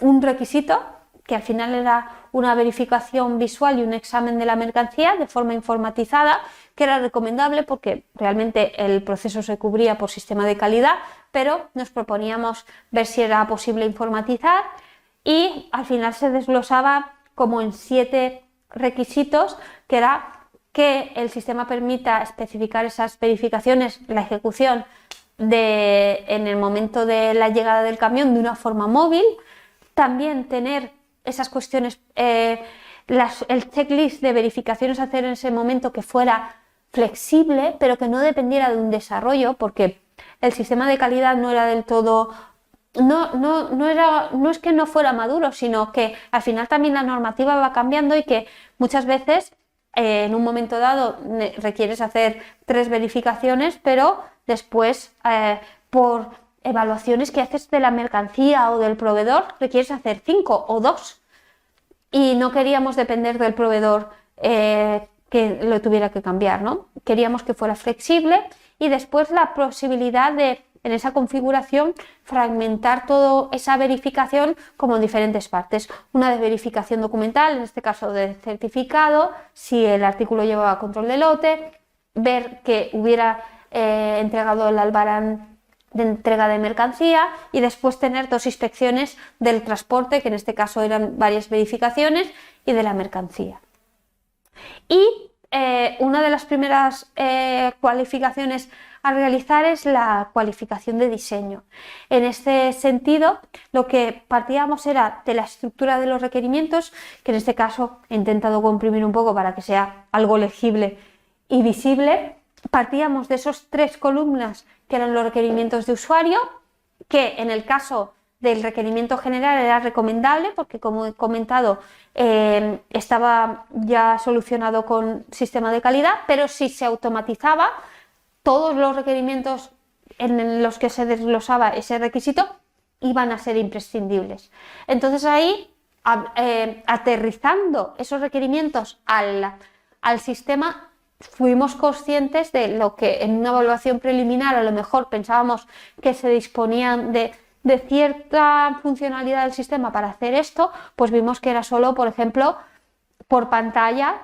Speaker 1: un requisito, que al final era una verificación visual y un examen de la mercancía de forma informatizada, que era recomendable porque realmente el proceso se cubría por sistema de calidad, pero nos proponíamos ver si era posible informatizar y al final se desglosaba como en 7 requisitos, que era que el sistema permita especificar esas verificaciones, la ejecución en el momento de la llegada del camión de una forma móvil, también tener esas cuestiones, el checklist de verificaciones a hacer en ese momento que fuera flexible, pero que no dependiera de un desarrollo, porque el sistema de calidad no era del todo, no es que no fuera maduro, sino que al final también la normativa va cambiando y que muchas veces en un momento dado requieres hacer 3 verificaciones, pero después por evaluaciones que haces de la mercancía o del proveedor requieres hacer 5 o 2 y no queríamos depender del proveedor que lo tuviera que cambiar, ¿no? Queríamos que fuera flexible y después la posibilidad de en esa configuración fragmentar toda esa verificación como en diferentes partes. Una de verificación documental, en este caso de certificado, si el artículo llevaba control de lote, ver que hubiera entregado el albarán de entrega de mercancía y después tener 2 inspecciones del transporte, que en este caso eran varias verificaciones, y de la mercancía. Y una de las primeras cualificaciones a realizar es la cualificación de diseño. En este sentido, lo que partíamos era de la estructura de los requerimientos, que en este caso he intentado comprimir un poco para que sea algo legible y visible. Partíamos de esos 3 columnas que eran los requerimientos de usuario, que en el caso del requerimiento general era recomendable porque, como he comentado, estaba ya solucionado con sistema de calidad, pero si se automatizaba, todos los requerimientos en los que se desglosaba ese requisito iban a ser imprescindibles. Entonces ahí, aterrizando esos requerimientos al sistema, fuimos conscientes de lo que en una evaluación preliminar a lo mejor pensábamos que se disponían de cierta funcionalidad del sistema para hacer esto, pues vimos que era solo, por ejemplo, por pantalla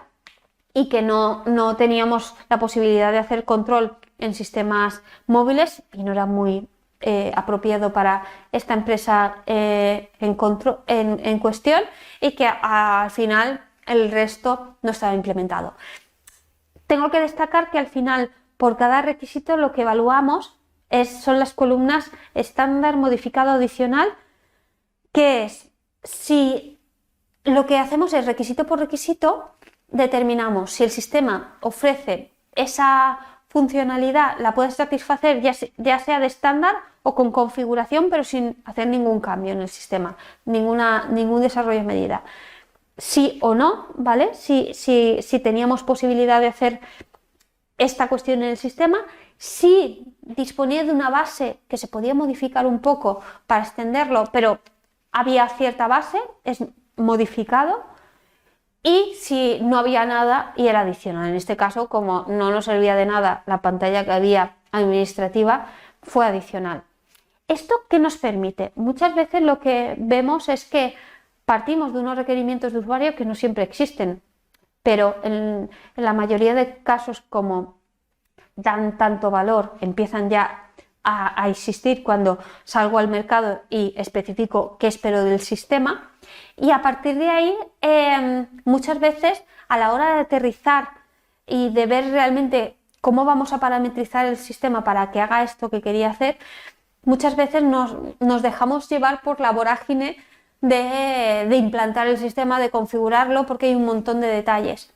Speaker 1: y que no teníamos la posibilidad de hacer control en sistemas móviles y no era muy apropiado para esta empresa en cuestión y que al final el resto no estaba implementado. Tengo que destacar que al final por cada requisito lo que evaluamos son las columnas estándar, modificado, adicional, que es si lo que hacemos es requisito por requisito, determinamos si el sistema ofrece esa funcionalidad, la puede satisfacer ya sea de estándar o con configuración, pero sin hacer ningún cambio en el sistema, ningún desarrollo a medida. Sí o no, ¿vale? Si teníamos posibilidad de hacer esta cuestión en el sistema, si disponía de una base que se podía modificar un poco para extenderlo, pero había cierta base, es modificado, y si no había nada y era adicional. En este caso, como no nos servía de nada la pantalla que había administrativa, fue adicional. ¿Esto qué nos permite? Muchas veces lo que vemos es que partimos de unos requerimientos de usuario que no siempre existen, pero en la mayoría de casos, como dan tanto valor, empiezan ya a existir cuando salgo al mercado y especifico qué espero del sistema, y a partir de ahí muchas veces a la hora de aterrizar y de ver realmente cómo vamos a parametrizar el sistema para que haga esto que quería hacer, muchas veces nos dejamos llevar por la vorágine de implantar el sistema, de configurarlo, porque hay un montón de detalles.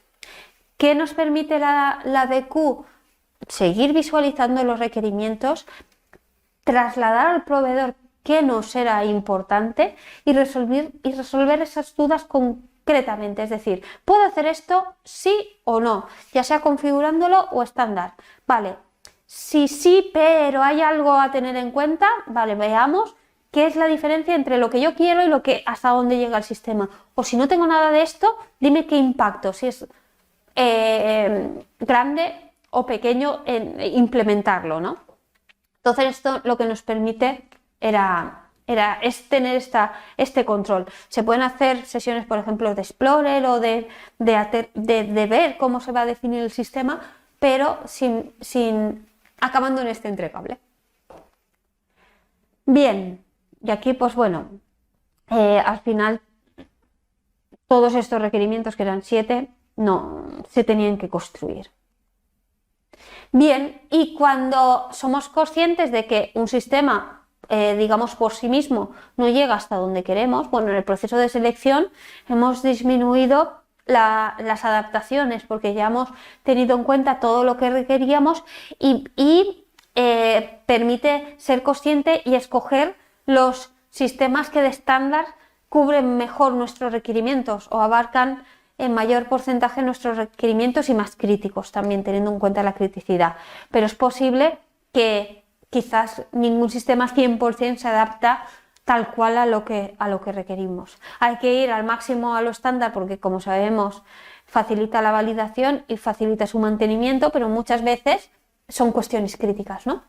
Speaker 1: ¿Qué nos permite la DQ? Seguir visualizando los requerimientos, trasladar al proveedor qué nos era importante y resolver esas dudas concretamente. Es decir, ¿puedo hacer esto sí o no? Ya sea configurándolo o estándar. Vale, si sí, pero hay algo a tener en cuenta, vale, veamos qué es la diferencia entre lo que yo quiero y hasta dónde llega el sistema. O si no tengo nada de esto, dime qué impacto, si es grande o pequeño en implementarlo, ¿no? Entonces esto lo que nos permite es tener este control. Se pueden hacer sesiones, por ejemplo, de Explorer o de ver cómo se va a definir el sistema, pero acabando en este entregable. Bien, y aquí pues bueno, al final todos estos requerimientos, que eran 7, no se tenían que construir. Bien, y cuando somos conscientes de que un sistema, digamos por sí mismo, no llega hasta donde queremos, bueno, en el proceso de selección hemos disminuido las adaptaciones porque ya hemos tenido en cuenta todo lo que requeríamos y permite ser consciente y escoger los sistemas que de estándar cubren mejor nuestros requerimientos o abarcan en mayor porcentaje nuestros requerimientos y más críticos, también teniendo en cuenta la criticidad. Pero es posible que quizás ningún sistema 100% se adapta tal cual a lo que requerimos. Hay que ir al máximo a lo estándar porque, como sabemos, facilita la validación y facilita su mantenimiento, pero muchas veces son cuestiones críticas, ¿no?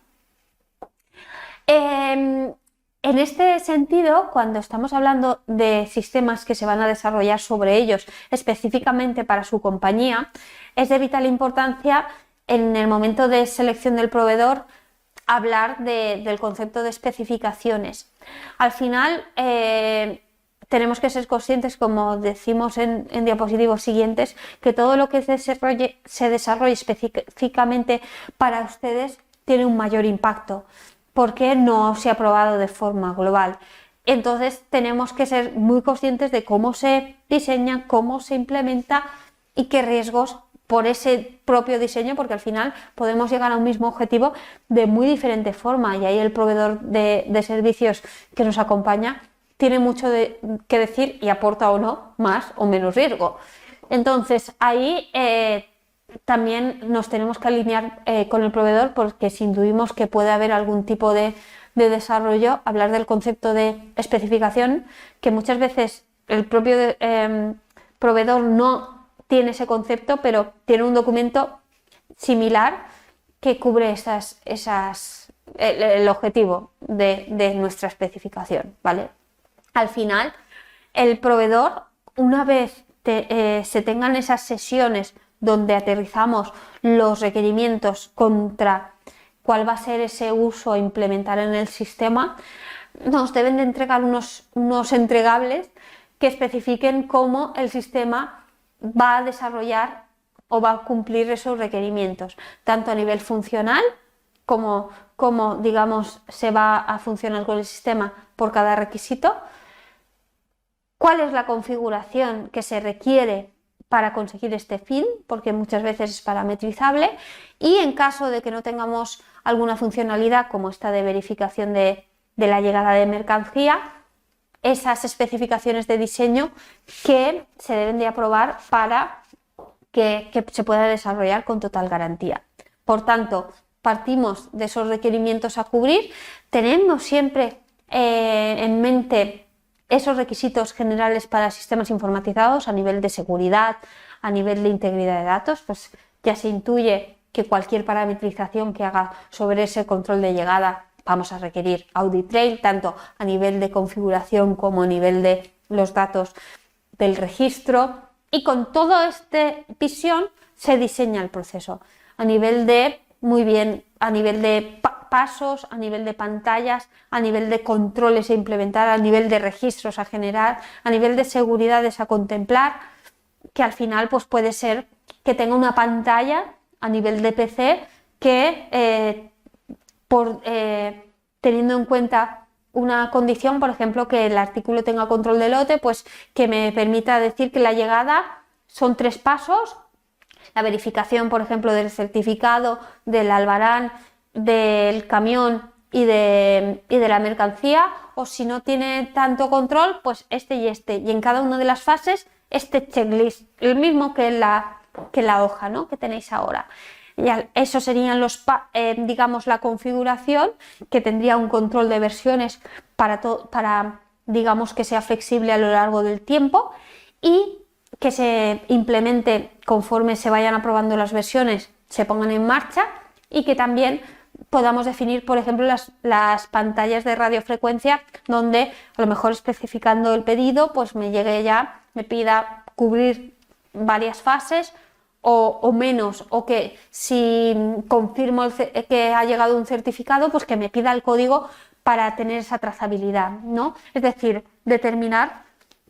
Speaker 1: En este sentido, cuando estamos hablando de sistemas que se van a desarrollar sobre ellos específicamente para su compañía, es de vital importancia en el momento de selección del proveedor hablar del concepto de especificaciones. Al final, tenemos que ser conscientes, como decimos en diapositivos siguientes, que todo lo que se desarrolle específicamente para ustedes tiene un mayor impacto, porque no se ha probado de forma global. Entonces tenemos que ser muy conscientes de cómo se diseña, cómo se implementa y qué riesgos por ese propio diseño, porque al final podemos llegar a un mismo objetivo de muy diferente forma y ahí el proveedor de servicios que nos acompaña tiene mucho que decir y aporta o no más o menos riesgo. Entonces ahí también nos tenemos que alinear con el proveedor, porque si intuimos que puede haber algún tipo de desarrollo, hablar del concepto de especificación, que muchas veces el propio proveedor no tiene ese concepto, pero tiene un documento similar que cubre el objetivo de nuestra especificación, ¿vale? Al final, el proveedor, una vez se tengan esas sesiones donde aterrizamos los requerimientos contra cuál va a ser ese uso a implementar en el sistema, nos deben de entregar unos entregables que especifiquen cómo el sistema va a desarrollar o va a cumplir esos requerimientos, tanto a nivel funcional como digamos se va a funcionar con el sistema por cada requisito, cuál es la configuración que se requiere para conseguir este fin, porque muchas veces es parametrizable, y en caso de que no tengamos alguna funcionalidad como esta de verificación de la llegada de mercancía, esas especificaciones de diseño que se deben de aprobar para que se pueda desarrollar con total garantía. Por tanto, partimos de esos requerimientos a cubrir, tenemos siempre en mente esos requisitos generales para sistemas informatizados a nivel de seguridad, a nivel de integridad de datos, pues ya se intuye que cualquier parametrización que haga sobre ese control de llegada vamos a requerir audit trail, tanto a nivel de configuración como a nivel de los datos del registro, y con toda esta visión se diseña el proceso a nivel de, muy bien, a nivel de pasos, a nivel de pantallas, a nivel de controles a implementar, a nivel de registros a generar, a nivel de seguridades a contemplar, que al final pues puede ser que tenga una pantalla a nivel de PC que teniendo en cuenta una condición, por ejemplo, que el artículo tenga control de lote, pues que me permita decir que la llegada son 3 pasos, la verificación, por ejemplo, del certificado, del albarán, del camión y de la mercancía, o si no tiene tanto control, pues este y este, y en cada una de las fases este checklist, el mismo que la hoja, ¿no?, que tenéis ahora. Ya, eso serían digamos, la configuración, que tendría un control de versiones para, digamos, que sea flexible a lo largo del tiempo y que se implemente conforme se vayan aprobando las versiones, se pongan en marcha, y que también podamos definir, por ejemplo, las pantallas de radiofrecuencia, donde a lo mejor especificando el pedido, pues me pida cubrir varias fases o menos, o que si confirmo que ha llegado un certificado, pues que me pida el código para tener esa trazabilidad, ¿no? Es decir, determinar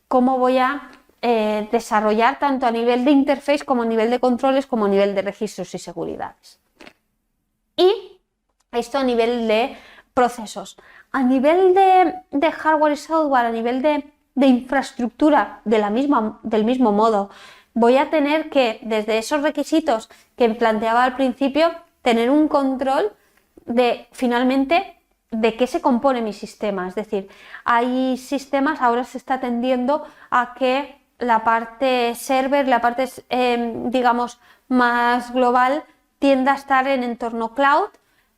Speaker 1: cómo voy a desarrollar tanto a nivel de interface como a nivel de controles como a nivel de registros y seguridades. Y esto a nivel de procesos. A nivel de hardware y software, a nivel de infraestructura, del mismo modo, voy a tener que, desde esos requisitos que planteaba al principio, tener un control finalmente, de qué se compone mi sistema. Es decir, hay sistemas, ahora se está tendiendo a que la parte server, la parte, digamos, más global, tienda a estar en entorno cloud,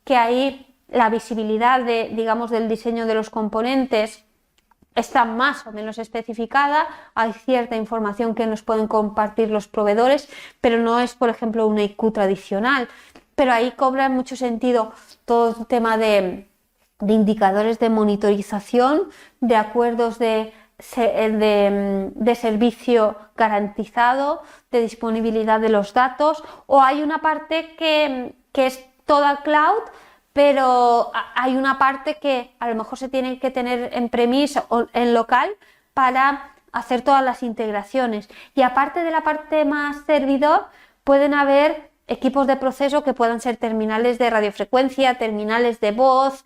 Speaker 1: que ahí la visibilidad digamos, del diseño de los componentes está más o menos especificada, hay cierta información que nos pueden compartir los proveedores, pero no es, por ejemplo, una IQ tradicional. Pero ahí cobra mucho sentido todo el tema de indicadores de monitorización, de acuerdos de servicio garantizado, de disponibilidad de los datos, o hay una parte que es toda cloud, pero hay una parte que a lo mejor se tiene que tener en premise o en local para hacer todas las integraciones. Y aparte de la parte más servidor, pueden haber equipos de proceso que puedan ser terminales de radiofrecuencia, terminales de voz,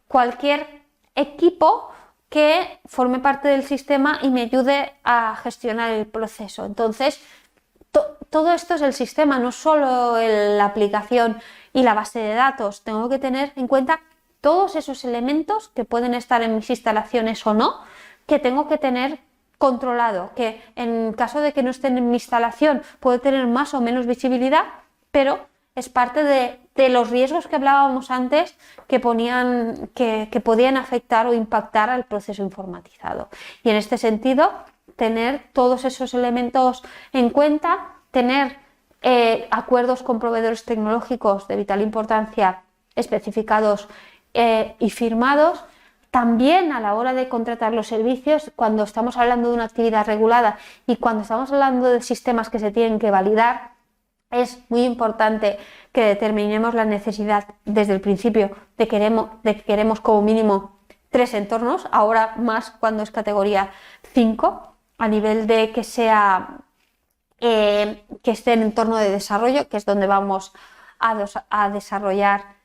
Speaker 1: cualquier equipo que forme parte del sistema y me ayude a gestionar el proceso. Entonces, todo esto es el sistema, no solo la aplicación y la base de datos. Tengo que tener en cuenta todos esos elementos que pueden estar en mis instalaciones o no, que tengo que tener controlado, que en caso de que no estén en mi instalación puede tener más o menos visibilidad, pero es parte de los riesgos que hablábamos antes que podían afectar o impactar al proceso informatizado. Y en este sentido, tener todos esos elementos en cuenta, tener acuerdos con proveedores tecnológicos de vital importancia especificados y firmados. También a la hora de contratar los servicios, cuando estamos hablando de una actividad regulada y cuando estamos hablando de sistemas que se tienen que validar, es muy importante que determinemos la necesidad desde el principio de que queremos como mínimo 3 entornos, ahora más cuando es categoría 5, a nivel de que esté en entorno de desarrollo, que es donde vamos a desarrollar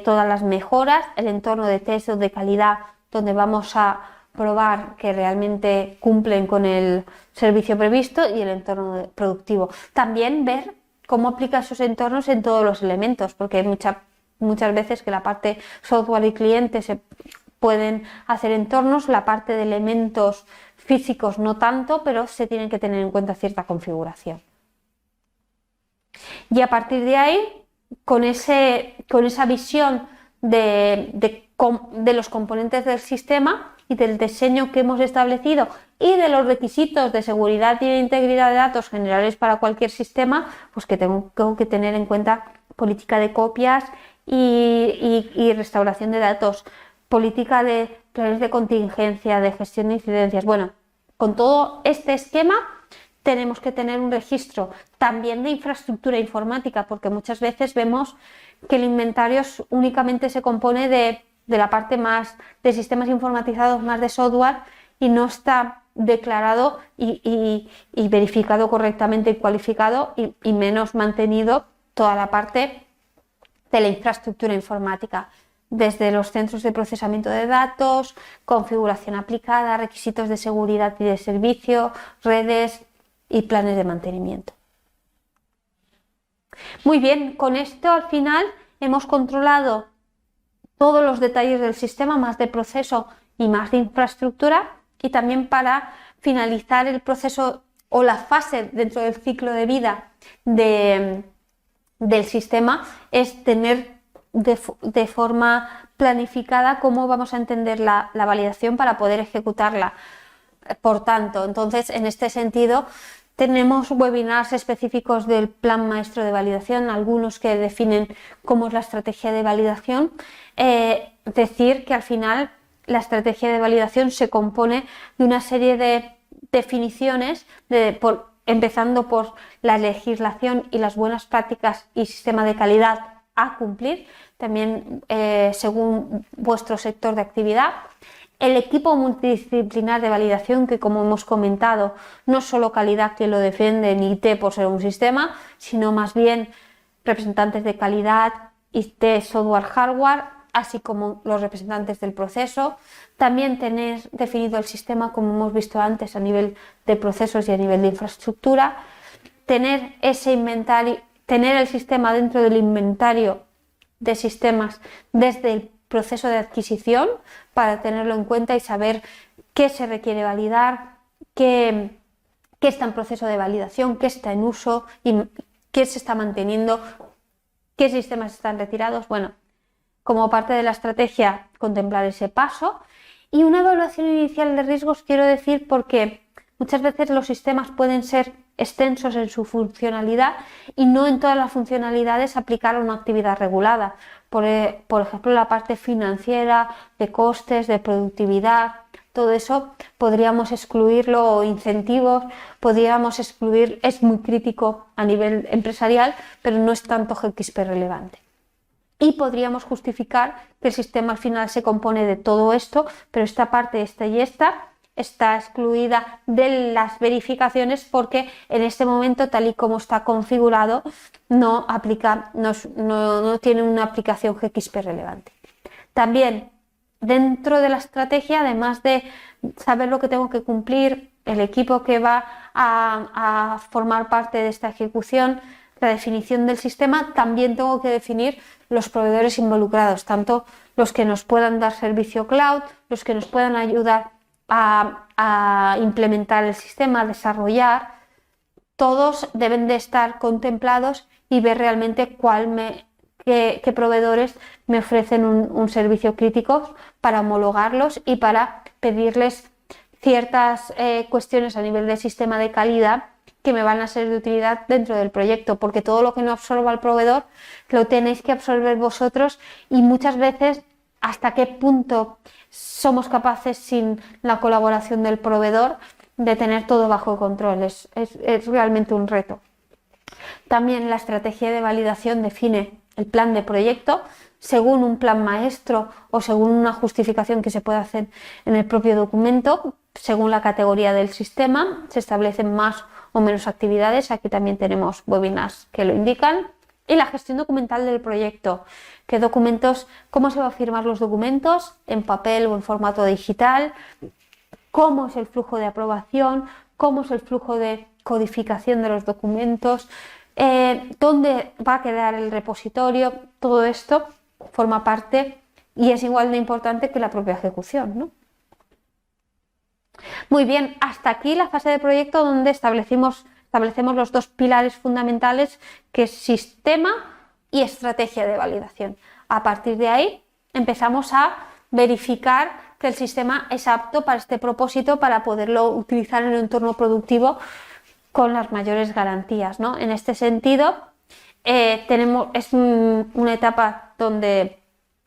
Speaker 1: todas las mejoras, el entorno de test o de calidad, donde vamos a probar que realmente cumplen con el servicio previsto, y el entorno productivo. También ver cómo aplica esos entornos en todos los elementos, porque hay muchas veces que la parte software y cliente se pueden hacer entornos, la parte de elementos físicos no tanto, pero se tienen que tener en cuenta cierta configuración. Y a partir de ahí, con esa visión de los componentes del sistema y del diseño que hemos establecido y de los requisitos de seguridad y de integridad de datos generales para cualquier sistema, pues que tengo que tener en cuenta política de copias y restauración de datos, política de planes de contingencia, de gestión de incidencias. Bueno, con todo este esquema tenemos que tener un registro también de infraestructura informática, porque muchas veces vemos que el inventario únicamente se compone de la parte más de sistemas informatizados, más de software, y no está declarado y verificado correctamente y cualificado, y menos mantenido toda la parte de la infraestructura informática, desde los centros de procesamiento de datos, configuración aplicada, requisitos de seguridad y de servicio, redes y planes de mantenimiento. Muy bien, con esto al final hemos controlado todos los detalles del sistema, más de proceso y más de infraestructura, y también para finalizar el proceso o la fase dentro del ciclo de vida del sistema es tener de forma planificada cómo vamos a entender la validación para poder ejecutarla. Por tanto, entonces, en este sentido, tenemos webinars específicos del plan maestro de validación, algunos que definen cómo es la estrategia de validación. Decir que al final la estrategia de validación se compone de una serie de definiciones, empezando por la legislación y las buenas prácticas y sistema de calidad a cumplir, también según vuestro sector de actividad. El equipo multidisciplinar de validación, que como hemos comentado, no es solo calidad que lo defiende ni IT por ser un sistema, sino más bien representantes de calidad, IT, software, hardware, así como los representantes del proceso. También tener definido el sistema, como hemos visto antes, a nivel de procesos y a nivel de infraestructura. Tener ese inventario, tener el sistema dentro del inventario de sistemas desde el proceso de adquisición para tenerlo en cuenta y saber qué se requiere validar, qué está en proceso de validación, qué está en uso y qué se está manteniendo, qué sistemas están retirados. Bueno, como parte de la estrategia, contemplar ese paso. Y una evaluación inicial de riesgos, quiero decir, porque muchas veces los sistemas pueden ser extensos en su funcionalidad y no en todas las funcionalidades aplicar a una actividad regulada. Por ejemplo, la parte financiera, de costes, de productividad, todo eso podríamos excluirlo, o incentivos, podríamos excluir, es muy crítico a nivel empresarial, pero no es tanto GXP relevante. Y podríamos justificar que el sistema al final se compone de todo esto, pero esta parte, esta y esta, está excluida de las verificaciones porque en este momento, tal y como está configurado, no tiene una aplicación GXP relevante. También, dentro de la estrategia, además de saber lo que tengo que cumplir, el equipo que va a formar parte de esta ejecución, la definición del sistema, también tengo que definir los proveedores involucrados, tanto los que nos puedan dar servicio cloud, los que nos puedan ayudar a implementar el sistema, a desarrollar. Todos deben de estar contemplados y ver realmente qué proveedores me ofrecen un servicio crítico para homologarlos y para pedirles ciertas cuestiones a nivel del sistema de calidad que me van a ser de utilidad dentro del proyecto, porque todo lo que no absorba el proveedor lo tenéis que absorber vosotros, y muchas veces hasta qué punto somos capaces, sin la colaboración del proveedor, de tener todo bajo control. Es realmente un reto. También la estrategia de validación define el plan de proyecto según un plan maestro o según una justificación que se puede hacer en el propio documento. Según la categoría del sistema se establecen más o menos actividades. Aquí también tenemos webinars que lo indican. Y la gestión documental del proyecto. ¿Qué documentos? ¿Cómo se van a firmar los documentos? ¿En papel o en formato digital? ¿Cómo es el flujo de aprobación? ¿Cómo es el flujo de codificación de los documentos? ¿Dónde va a quedar el repositorio? Todo esto forma parte y es igual de importante que la propia ejecución, ¿no? Muy bien, hasta aquí la fase de proyecto, donde establecemos los dos pilares fundamentales, que es sistema y estrategia de validación. A partir de ahí empezamos a verificar que el sistema es apto para este propósito, para poderlo utilizar en un entorno productivo con las mayores garantías, ¿no? En este sentido, es una etapa donde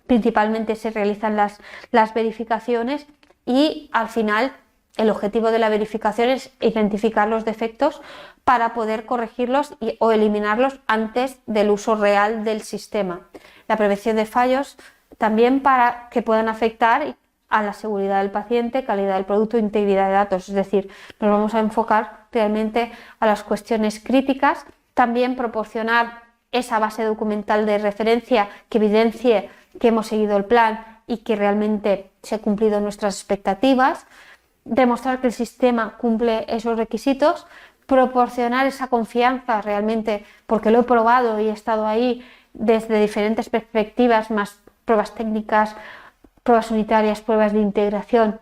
Speaker 1: principalmente se realizan las verificaciones, y al final el objetivo de la verificación es identificar los defectos para poder corregirlos o eliminarlos antes del uso real del sistema. La prevención de fallos también, para que puedan afectar a la seguridad del paciente, calidad del producto, integridad de datos. Es decir, nos vamos a enfocar realmente a las cuestiones críticas. También proporcionar esa base documental de referencia que evidencie que hemos seguido el plan y que realmente se han cumplido nuestras expectativas. Demostrar que el sistema cumple esos requisitos. Proporcionar esa confianza realmente, porque lo he probado y he estado ahí desde diferentes perspectivas, más pruebas técnicas, pruebas unitarias, pruebas de integración,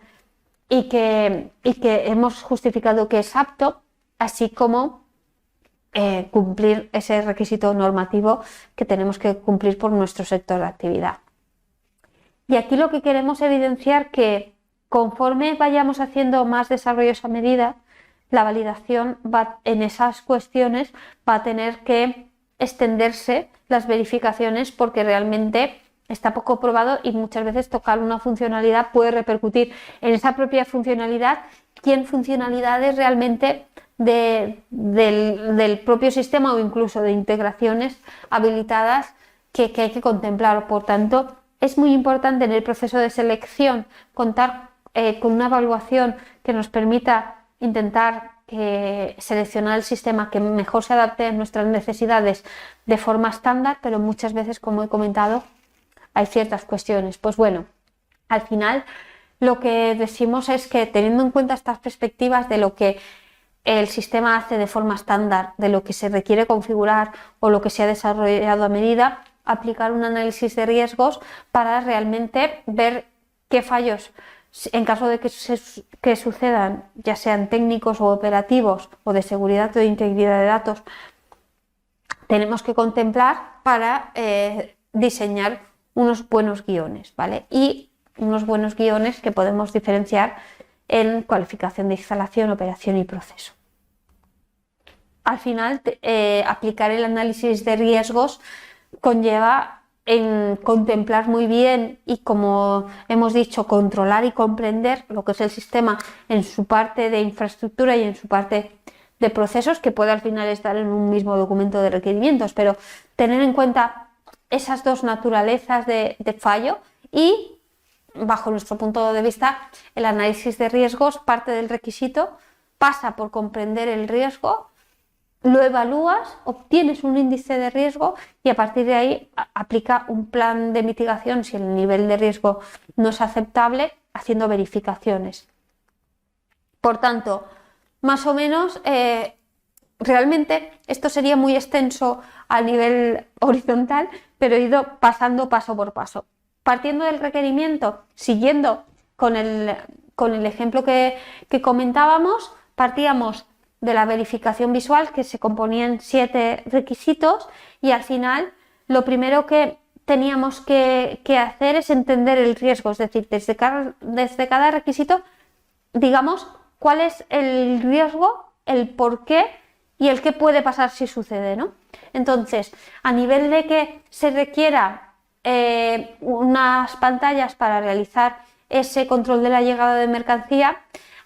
Speaker 1: y que hemos justificado que es apto, así como cumplir ese requisito normativo que tenemos que cumplir por nuestro sector de actividad. Y aquí lo que queremos evidenciar que conforme vayamos haciendo más desarrollos a medida, la validación en esas cuestiones va a tener que extenderse las verificaciones, porque realmente está poco probado y muchas veces tocar una funcionalidad puede repercutir en esa propia funcionalidad y en funcionalidades realmente del propio sistema o incluso de integraciones habilitadas que hay que contemplar. Por tanto, es muy importante en el proceso de selección contar con una evaluación que nos permita intentar seleccionar el sistema que mejor se adapte a nuestras necesidades de forma estándar, pero muchas veces, como he comentado, hay ciertas cuestiones. Pues bueno, al final lo que decimos es que, teniendo en cuenta estas perspectivas de lo que el sistema hace de forma estándar, de lo que se requiere configurar o lo que se ha desarrollado a medida, aplicar un análisis de riesgos para realmente ver qué fallos, en caso de que sucedan, ya sean técnicos o operativos o de seguridad o de integridad de datos, tenemos que contemplar para diseñar unos buenos guiones, ¿vale? Y unos buenos guiones que podemos diferenciar en cualificación de instalación, operación y proceso. Al final, aplicar el análisis de riesgos conlleva en contemplar muy bien y, como hemos dicho, controlar y comprender lo que es el sistema en su parte de infraestructura y en su parte de procesos, que puede al final estar en un mismo documento de requerimientos, pero tener en cuenta esas dos naturalezas de fallo. Y, bajo nuestro punto de vista, el análisis de riesgos, parte del requisito pasa por comprender el riesgo, lo evalúas, obtienes un índice de riesgo y a partir de ahí aplica un plan de mitigación si el nivel de riesgo no es aceptable, haciendo verificaciones. Por tanto, más o menos, realmente esto sería muy extenso a nivel horizontal, pero he ido pasando paso por paso. Partiendo del requerimiento, siguiendo con el ejemplo que comentábamos, partíamos de la verificación visual, que se componía en 7 requisitos, y al final lo primero que teníamos que hacer es entender el riesgo, es decir, desde cada requisito, digamos, cuál es el riesgo, el por qué y el qué puede pasar si sucede, ¿no? Entonces, a nivel de que se requiera unas pantallas para realizar ese control de la llegada de mercancía,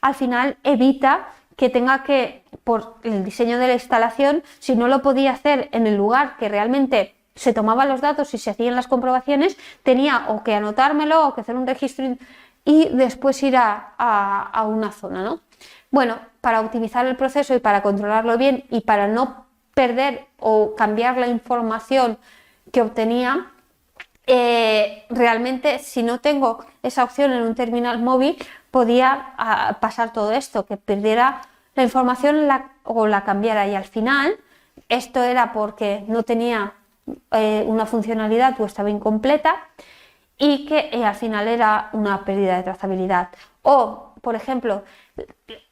Speaker 1: al final evita que tenga que, por el diseño de la instalación, si no lo podía hacer en el lugar que realmente se tomaban los datos y se hacían las comprobaciones, tenía o que anotármelo o que hacer un registro y después ir a una zona, ¿no? Bueno, para optimizar el proceso y para controlarlo bien y para no perder o cambiar la información que obtenía, realmente, si no tengo esa opción en un terminal móvil, podía pasar todo esto, que perdiera la información o la cambiara, y al final esto era porque no tenía una funcionalidad o estaba incompleta, y que al final era una pérdida de trazabilidad. O, por ejemplo,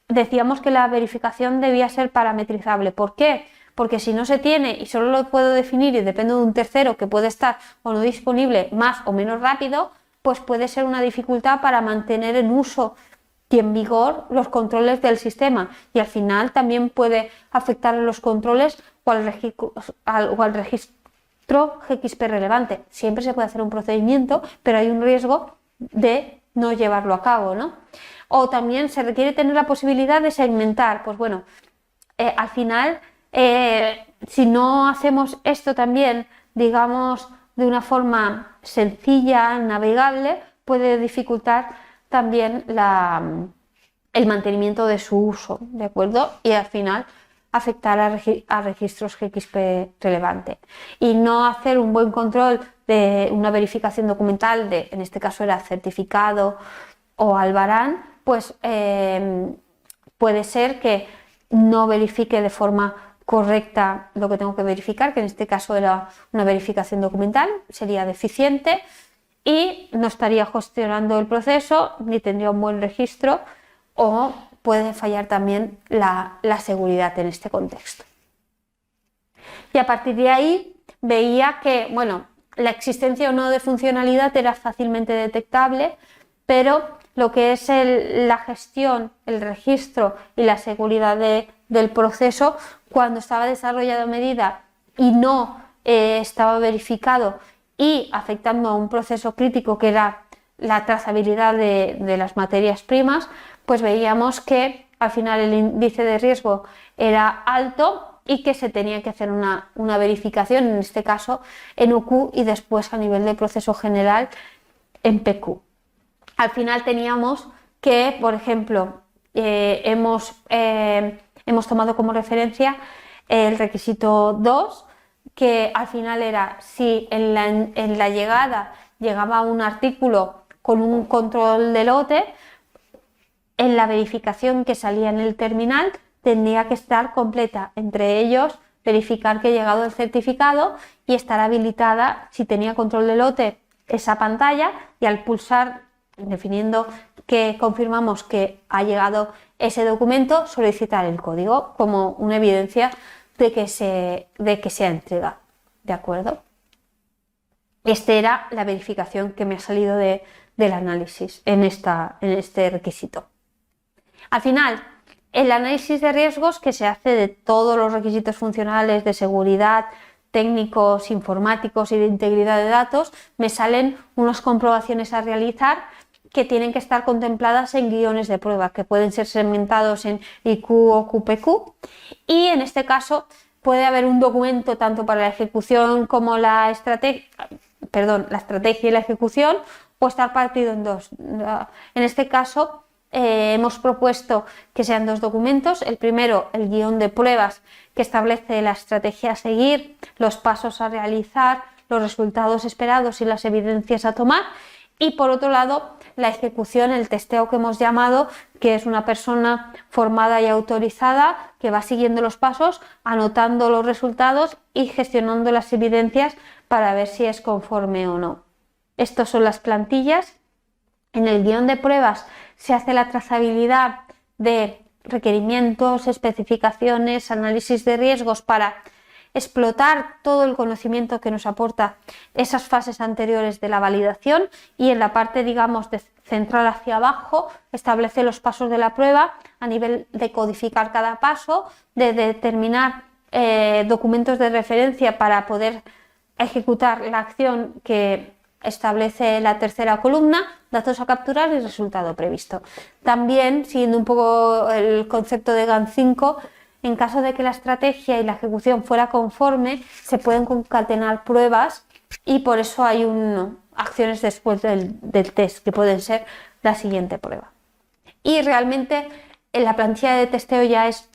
Speaker 1: decíamos que la verificación debía ser parametrizable. ¿Por qué? Porque si no se tiene y solo lo puedo definir y dependo de un tercero que puede estar o no disponible más o menos rápido, pues puede ser una dificultad para mantener en uso y en vigor los controles del sistema, y al final también puede afectar a los controles o al registro GXP relevante. Siempre se puede hacer un procedimiento, pero hay un riesgo de no llevarlo a cabo, ¿no? O también se requiere tener la posibilidad de segmentar. Pues bueno, al final, si no hacemos esto también, digamos, de una forma sencilla, navegable, puede dificultar también el mantenimiento de su uso, ¿de acuerdo? Y al final afectar a registros GXP relevante. Y no hacer un buen control de una verificación documental en este caso era certificado o albarán, pues puede ser que no verifique de forma correcta lo que tengo que verificar, que en este caso era una verificación documental, sería deficiente y no estaría gestionando el proceso ni tendría un buen registro, o puede fallar también la seguridad en este contexto. Y a partir de ahí veía que, bueno, la existencia o no de funcionalidad era fácilmente detectable, pero lo que es la gestión, el registro y la seguridad del proceso, cuando estaba desarrollado a medida y no estaba verificado y afectando a un proceso crítico que era la trazabilidad de las materias primas, pues veíamos que al final el índice de riesgo era alto y que se tenía que hacer una verificación, en este caso en UQ y después a nivel de proceso general en PQ. Al final teníamos que, por ejemplo, hemos tomado como referencia el requisito 2, que al final era si en la llegada llegaba un artículo con un control de lote, en la verificación que salía en el terminal tendría que estar completa, entre ellos verificar que ha llegado el certificado y estar habilitada, si tenía control de lote, esa pantalla, y al pulsar definiendo que confirmamos que ha llegado ese documento, solicitar el código como una evidencia de que se ha entregado, ¿de acuerdo? Esta era la verificación que me ha salido del análisis en este requisito. Al final, el análisis de riesgos que se hace de todos los requisitos funcionales de seguridad, técnicos, informáticos y de integridad de datos, me salen unas comprobaciones a realizar que tienen que estar contempladas en guiones de prueba, que pueden ser segmentados en IQ o QPQ, y en este caso puede haber un documento tanto para la ejecución como la estrategia y la ejecución, o estar partido en dos. En este caso hemos propuesto que sean dos documentos. El primero, el guión de pruebas, que establece la estrategia a seguir, los pasos a realizar, los resultados esperados y las evidencias a tomar, y por otro lado la ejecución, el testeo que hemos llamado, que es una persona formada y autorizada que va siguiendo los pasos, anotando los resultados y gestionando las evidencias para ver si es conforme o no. Estas son las plantillas. En el guión de pruebas se hace la trazabilidad de requerimientos, especificaciones, análisis de riesgos para explotar todo el conocimiento que nos aporta esas fases anteriores de la validación, y en la parte, digamos, de central hacia abajo establece los pasos de la prueba a nivel de codificar cada paso, de determinar documentos de referencia para poder ejecutar la acción que establece la tercera columna, datos a capturar y resultado previsto. También, siguiendo un poco el concepto de GAN 5, en caso de que la estrategia y la ejecución fuera conforme, se pueden concatenar pruebas, y por eso hay acciones después del test, que pueden ser la siguiente prueba. Y realmente la plantilla de testeo ya es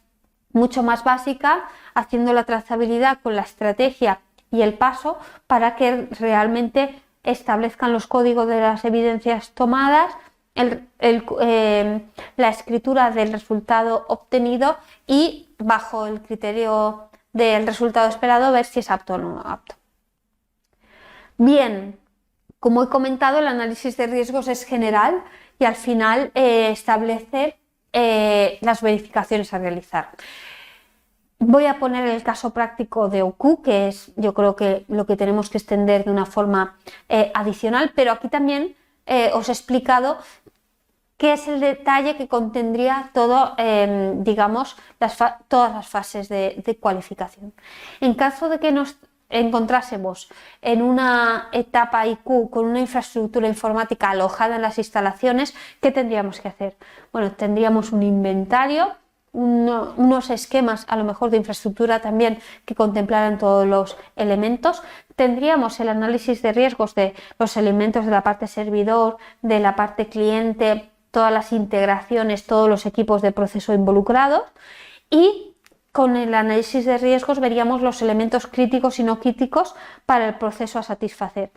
Speaker 1: mucho más básica, haciendo la trazabilidad con la estrategia y el paso para que realmente establezcan los códigos de las evidencias tomadas, la escritura del resultado obtenido y, bajo el criterio del resultado esperado, ver si es apto o no apto. Bien, como he comentado, el análisis de riesgos es general y al final establece las verificaciones a realizar. Voy a poner el caso práctico de OQ, que es, yo creo, que lo que tenemos que extender de una forma adicional, pero aquí también os he explicado qué es el detalle que contendría todo, digamos, todas las fases de cualificación. En caso de que nos encontrásemos en una etapa IQ con una infraestructura informática alojada en las instalaciones, ¿qué tendríamos que hacer? Bueno, tendríamos un inventario, unos esquemas a lo mejor de infraestructura también que contemplaran todos los elementos. Tendríamos el análisis de riesgos de los elementos de la parte servidor, de la parte cliente, todas las integraciones, todos los equipos de proceso involucrados, y con el análisis de riesgos veríamos los elementos críticos y no críticos para el proceso a satisfacer.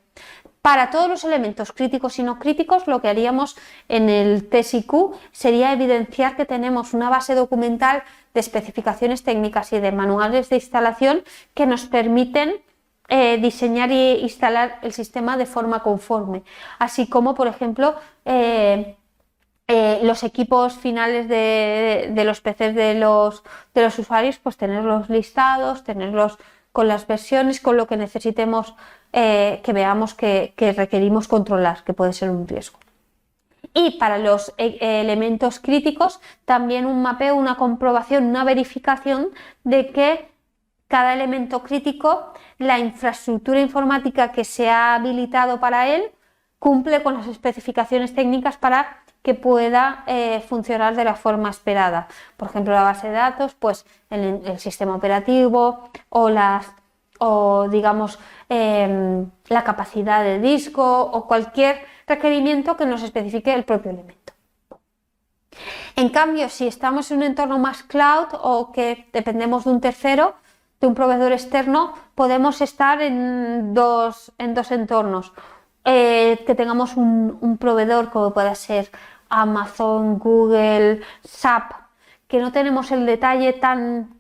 Speaker 1: Para todos los elementos críticos y no críticos, lo que haríamos en el TSIQ sería evidenciar que tenemos una base documental de especificaciones técnicas y de manuales de instalación que nos permiten diseñar e instalar el sistema de forma conforme, así como, por ejemplo, los equipos finales de los PCs de los usuarios, pues tenerlos listados, tenerlos con las versiones, con lo que necesitemos, que veamos que requerimos controlar, que puede ser un riesgo. Y para los elementos críticos, también un mapeo, una comprobación, una verificación de que cada elemento crítico, la infraestructura informática que se ha habilitado para él, cumple con las especificaciones técnicas para que pueda funcionar de la forma esperada. Por ejemplo, la base de datos, pues el sistema operativo o digamos la capacidad de disco o cualquier requerimiento que nos especifique el propio elemento. En cambio, si estamos en un entorno más cloud o que dependemos de un tercero, de un proveedor externo, podemos estar en dos entornos. Que tengamos un proveedor como pueda ser Amazon, Google, SAP, que no tenemos el detalle tan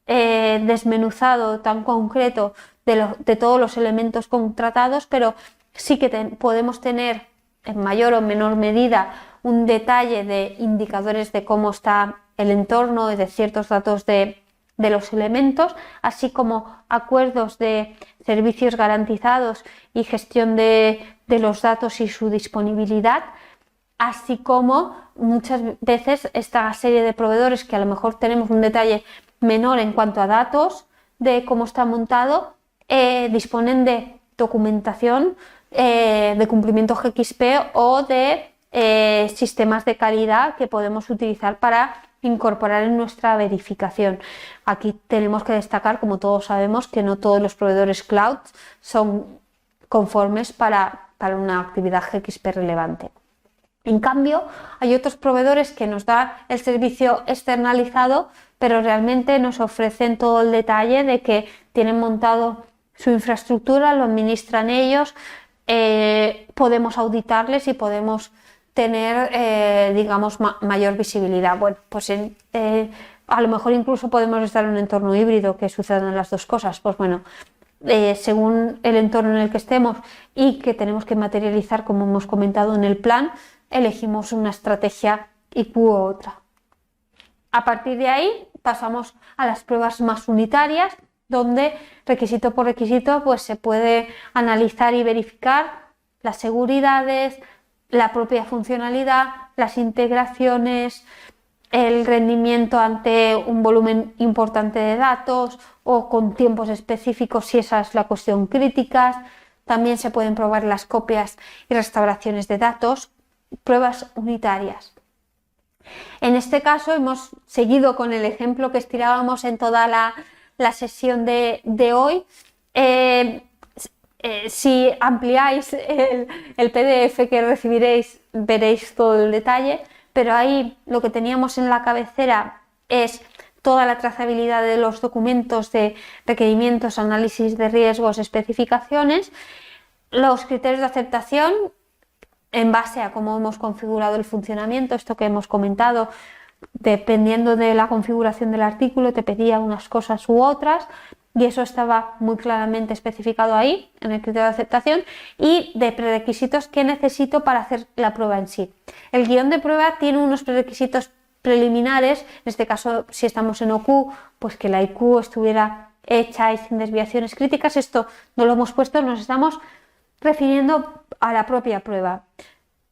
Speaker 1: desmenuzado, tan concreto de todos los elementos contratados, pero sí que podemos tener en mayor o menor medida un detalle de indicadores de cómo está el entorno, de ciertos datos de los elementos, así como acuerdos de servicios garantizados y gestión de los datos y su disponibilidad, así como muchas veces esta serie de proveedores que a lo mejor tenemos un detalle menor en cuanto a datos de cómo está montado, disponen de documentación de cumplimiento GXP o de sistemas de calidad que podemos utilizar para incorporar en nuestra verificación. Aquí tenemos que destacar, como todos sabemos, que no todos los proveedores cloud son conformes para una actividad GXP relevante. En cambio, hay otros proveedores que nos dan el servicio externalizado, pero realmente nos ofrecen todo el detalle de que tienen montado su infraestructura, lo administran ellos, podemos auditarles y podemos tener, digamos, mayor visibilidad. Bueno, pues a lo mejor incluso podemos estar en un entorno híbrido que sucedan las dos cosas. Pues bueno, según el entorno en el que estemos y que tenemos que materializar, como hemos comentado en el plan, elegimos una estrategia IQ u otra. A partir de ahí pasamos a las pruebas más unitarias, donde requisito por requisito pues se puede analizar y verificar las seguridades, la propia funcionalidad, las integraciones, el rendimiento ante un volumen importante de datos o con tiempos específicos si esa es la cuestión crítica. También se pueden probar las copias y restauraciones de datos, pruebas unitarias. En este caso hemos seguido con el ejemplo que estirábamos en toda la sesión de hoy. Si ampliáis el PDF que recibiréis, veréis todo el detalle, pero ahí lo que teníamos en la cabecera es toda la trazabilidad de los documentos de requerimientos, análisis de riesgos, especificaciones, los criterios de aceptación en base a cómo hemos configurado el funcionamiento, esto que hemos comentado, dependiendo de la configuración del artículo te pedía unas cosas u otras, y eso estaba muy claramente especificado ahí en el criterio de aceptación, y de prerequisitos que necesito para hacer la prueba en sí. El guión de prueba tiene unos prerequisitos preliminares, en este caso si estamos en OQ, pues que la IQ estuviera hecha y sin desviaciones críticas. Esto no lo hemos puesto, nos estamos refiriendo a la propia prueba,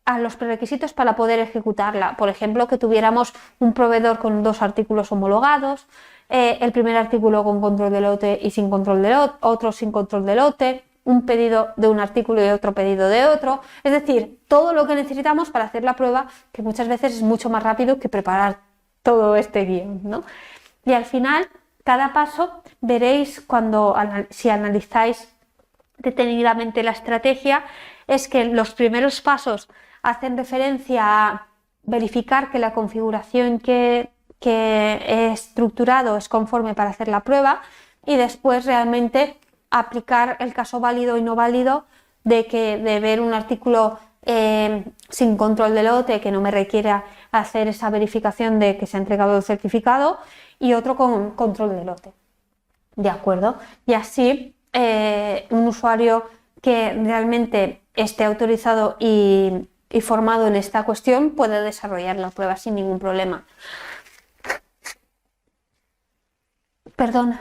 Speaker 1: a los prerequisitos para poder ejecutarla. Por ejemplo, que tuviéramos un proveedor con dos artículos homologados, el primer artículo con control de lote y sin control de lote, otro sin control de lote, un pedido de un artículo y otro pedido de otro. Es decir, todo lo que necesitamos para hacer la prueba, que muchas veces es mucho más rápido que preparar todo este guión, ¿no? Y al final, cada paso, veréis si analizáis detenidamente la estrategia, es que los primeros pasos hacen referencia a verificar que la configuración que he estructurado es conforme para hacer la prueba y después realmente aplicar el caso válido y no válido de ver un artículo sin control de lote que no me requiera hacer esa verificación de que se ha entregado el certificado y otro con control de lote. ¿De acuerdo? Y así un usuario que realmente esté autorizado y formado en esta cuestión puede desarrollar la prueba sin ningún problema. Perdón.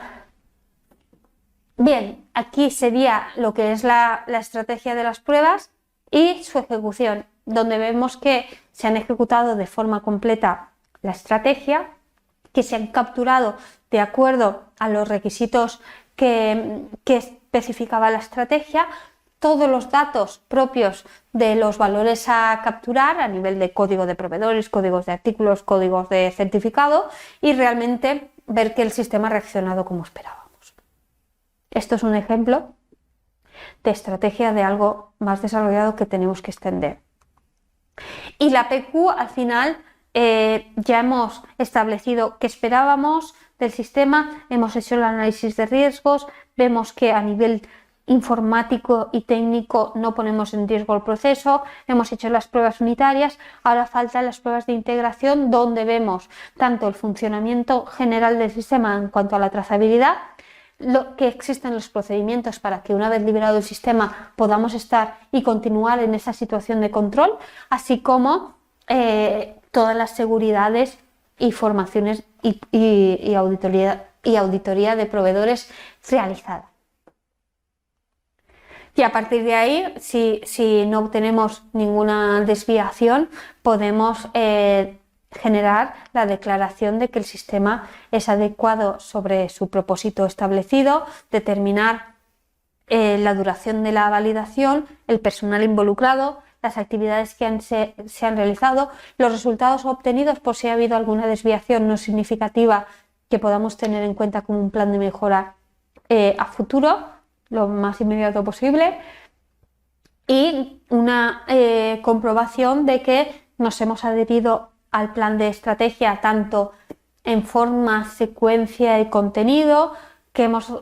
Speaker 1: Bien, aquí sería lo que es la estrategia de las pruebas y su ejecución, donde vemos que se han ejecutado de forma completa la estrategia, que se han capturado de acuerdo a los requisitos que especificaba la estrategia, todos los datos propios de los valores a capturar a nivel de código de proveedores, códigos de artículos, códigos de certificado y realmente ver que el sistema ha reaccionado como esperábamos. Esto es un ejemplo de estrategia de algo más desarrollado que tenemos que extender. Y la PQ al final ya hemos establecido qué esperábamos del sistema, hemos hecho el análisis de riesgos, vemos que a nivel informático y técnico no ponemos en riesgo el proceso, hemos hecho las pruebas unitarias, ahora faltan las pruebas de integración donde vemos tanto el funcionamiento general del sistema en cuanto a la trazabilidad, lo que existen los procedimientos para que una vez liberado el sistema podamos estar y continuar en esa situación de control, así como todas las seguridades y formaciones y auditoría de proveedores realizada. Y a partir de ahí, si no obtenemos ninguna desviación, podemos generar la declaración de que el sistema es adecuado sobre su propósito establecido, determinar la duración de la validación, el personal involucrado, las actividades que se han realizado, los resultados obtenidos por si ha habido alguna desviación no significativa que podamos tener en cuenta como un plan de mejora a futuro, lo más inmediato posible, y una comprobación de que nos hemos adherido al plan de estrategia tanto en forma, secuencia y contenido, que hemos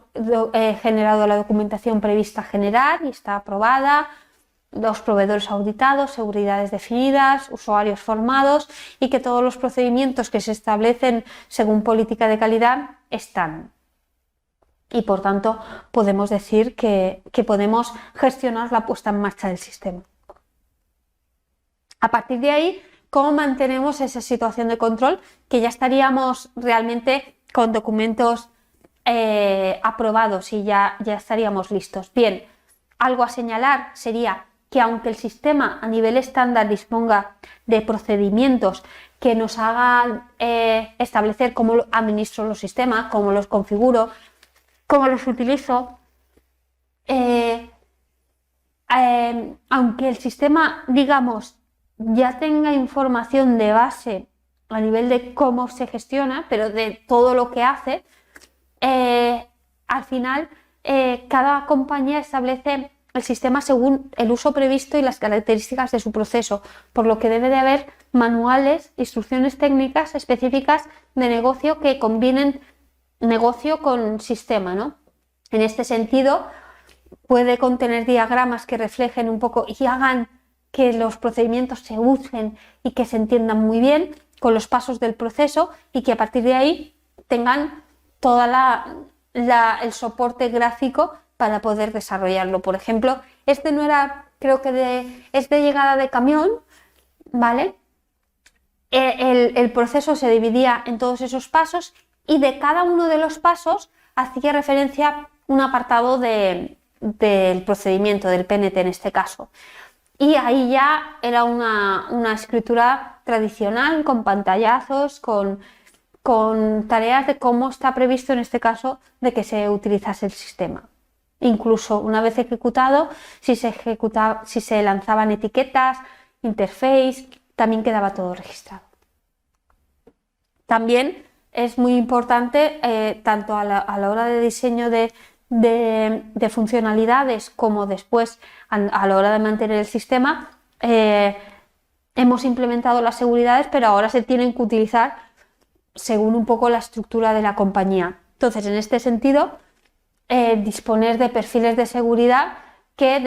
Speaker 1: generado la documentación prevista generar y está aprobada, los proveedores auditados, seguridades definidas, usuarios formados y que todos los procedimientos que se establecen según política de calidad están. Y por tanto podemos decir que podemos gestionar la puesta en marcha del sistema. A partir de ahí, ¿cómo mantenemos esa situación de control? Que ya estaríamos realmente con documentos aprobados y ya estaríamos listos. Bien, algo a señalar sería que aunque el sistema a nivel estándar disponga de procedimientos que nos hagan establecer cómo administro los sistemas, cómo los configuro, cómo los utilizo, aunque el sistema, digamos, ya tenga información de base a nivel de cómo se gestiona, pero de todo lo que hace, al final cada compañía establece el sistema según el uso previsto y las características de su proceso, por lo que debe de haber manuales, instrucciones técnicas específicas de negocio que combinen negocio con sistema, ¿no? En este sentido, puede contener diagramas que reflejen un poco y hagan que los procedimientos se usen y que se entiendan muy bien con los pasos del proceso y que a partir de ahí tengan toda el soporte gráfico para poder desarrollarlo. Por ejemplo, este no era, creo que es de llegada de camión, ¿vale? El proceso se dividía en todos esos pasos y de cada uno de los pasos hacía referencia un apartado del procedimiento, del PNT en este caso. Y ahí ya era una escritura tradicional, con pantallazos, con tareas de cómo está previsto en este caso de que se utilizase el sistema. Incluso una vez ejecutado, si se lanzaban etiquetas, interface, también quedaba todo registrado. También es muy importante, tanto a la hora de diseño de funcionalidades como después a la hora de mantener el sistema, hemos implementado las seguridades, pero ahora se tienen que utilizar según un poco la estructura de la compañía. Entonces, en este sentido, disponer de perfiles de seguridad que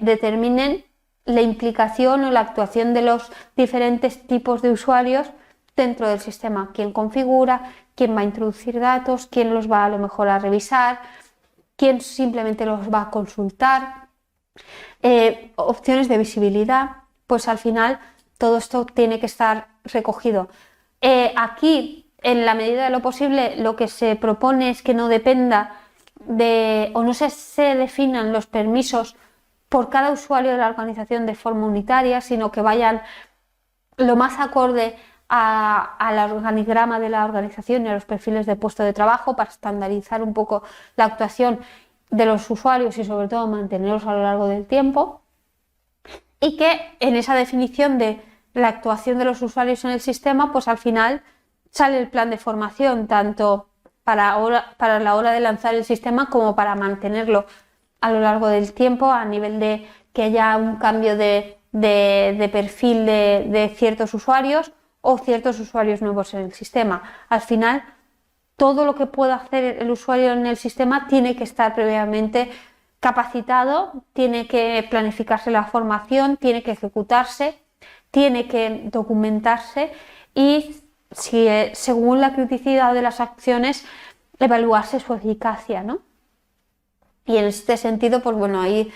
Speaker 1: determinen la implicación o la actuación de los diferentes tipos de usuarios dentro del sistema. Quién configura, quién va a introducir datos, quién los va a lo mejor a revisar, quién simplemente los va a consultar. Opciones de visibilidad, pues al final todo esto tiene que estar recogido. Aquí, en la medida de lo posible, lo que se propone es que no dependa o no se definan los permisos por cada usuario de la organización de forma unitaria, sino que vayan lo más acorde al organigrama de la organización y a los perfiles de puesto de trabajo para estandarizar un poco la actuación de los usuarios y sobre todo mantenerlos a lo largo del tiempo, y que en esa definición de la actuación de los usuarios en el sistema, pues al final sale el plan de formación tanto para la hora de lanzar el sistema como para mantenerlo a lo largo del tiempo, a nivel de que haya un cambio de perfil de ciertos usuarios o ciertos usuarios nuevos en el sistema. Al final, todo lo que pueda hacer el usuario en el sistema tiene que estar previamente capacitado, tiene que planificarse la formación, tiene que ejecutarse, tiene que documentarse y, según la criticidad de las acciones, evaluarse su eficacia, ¿no? Y en este sentido, pues bueno, ahí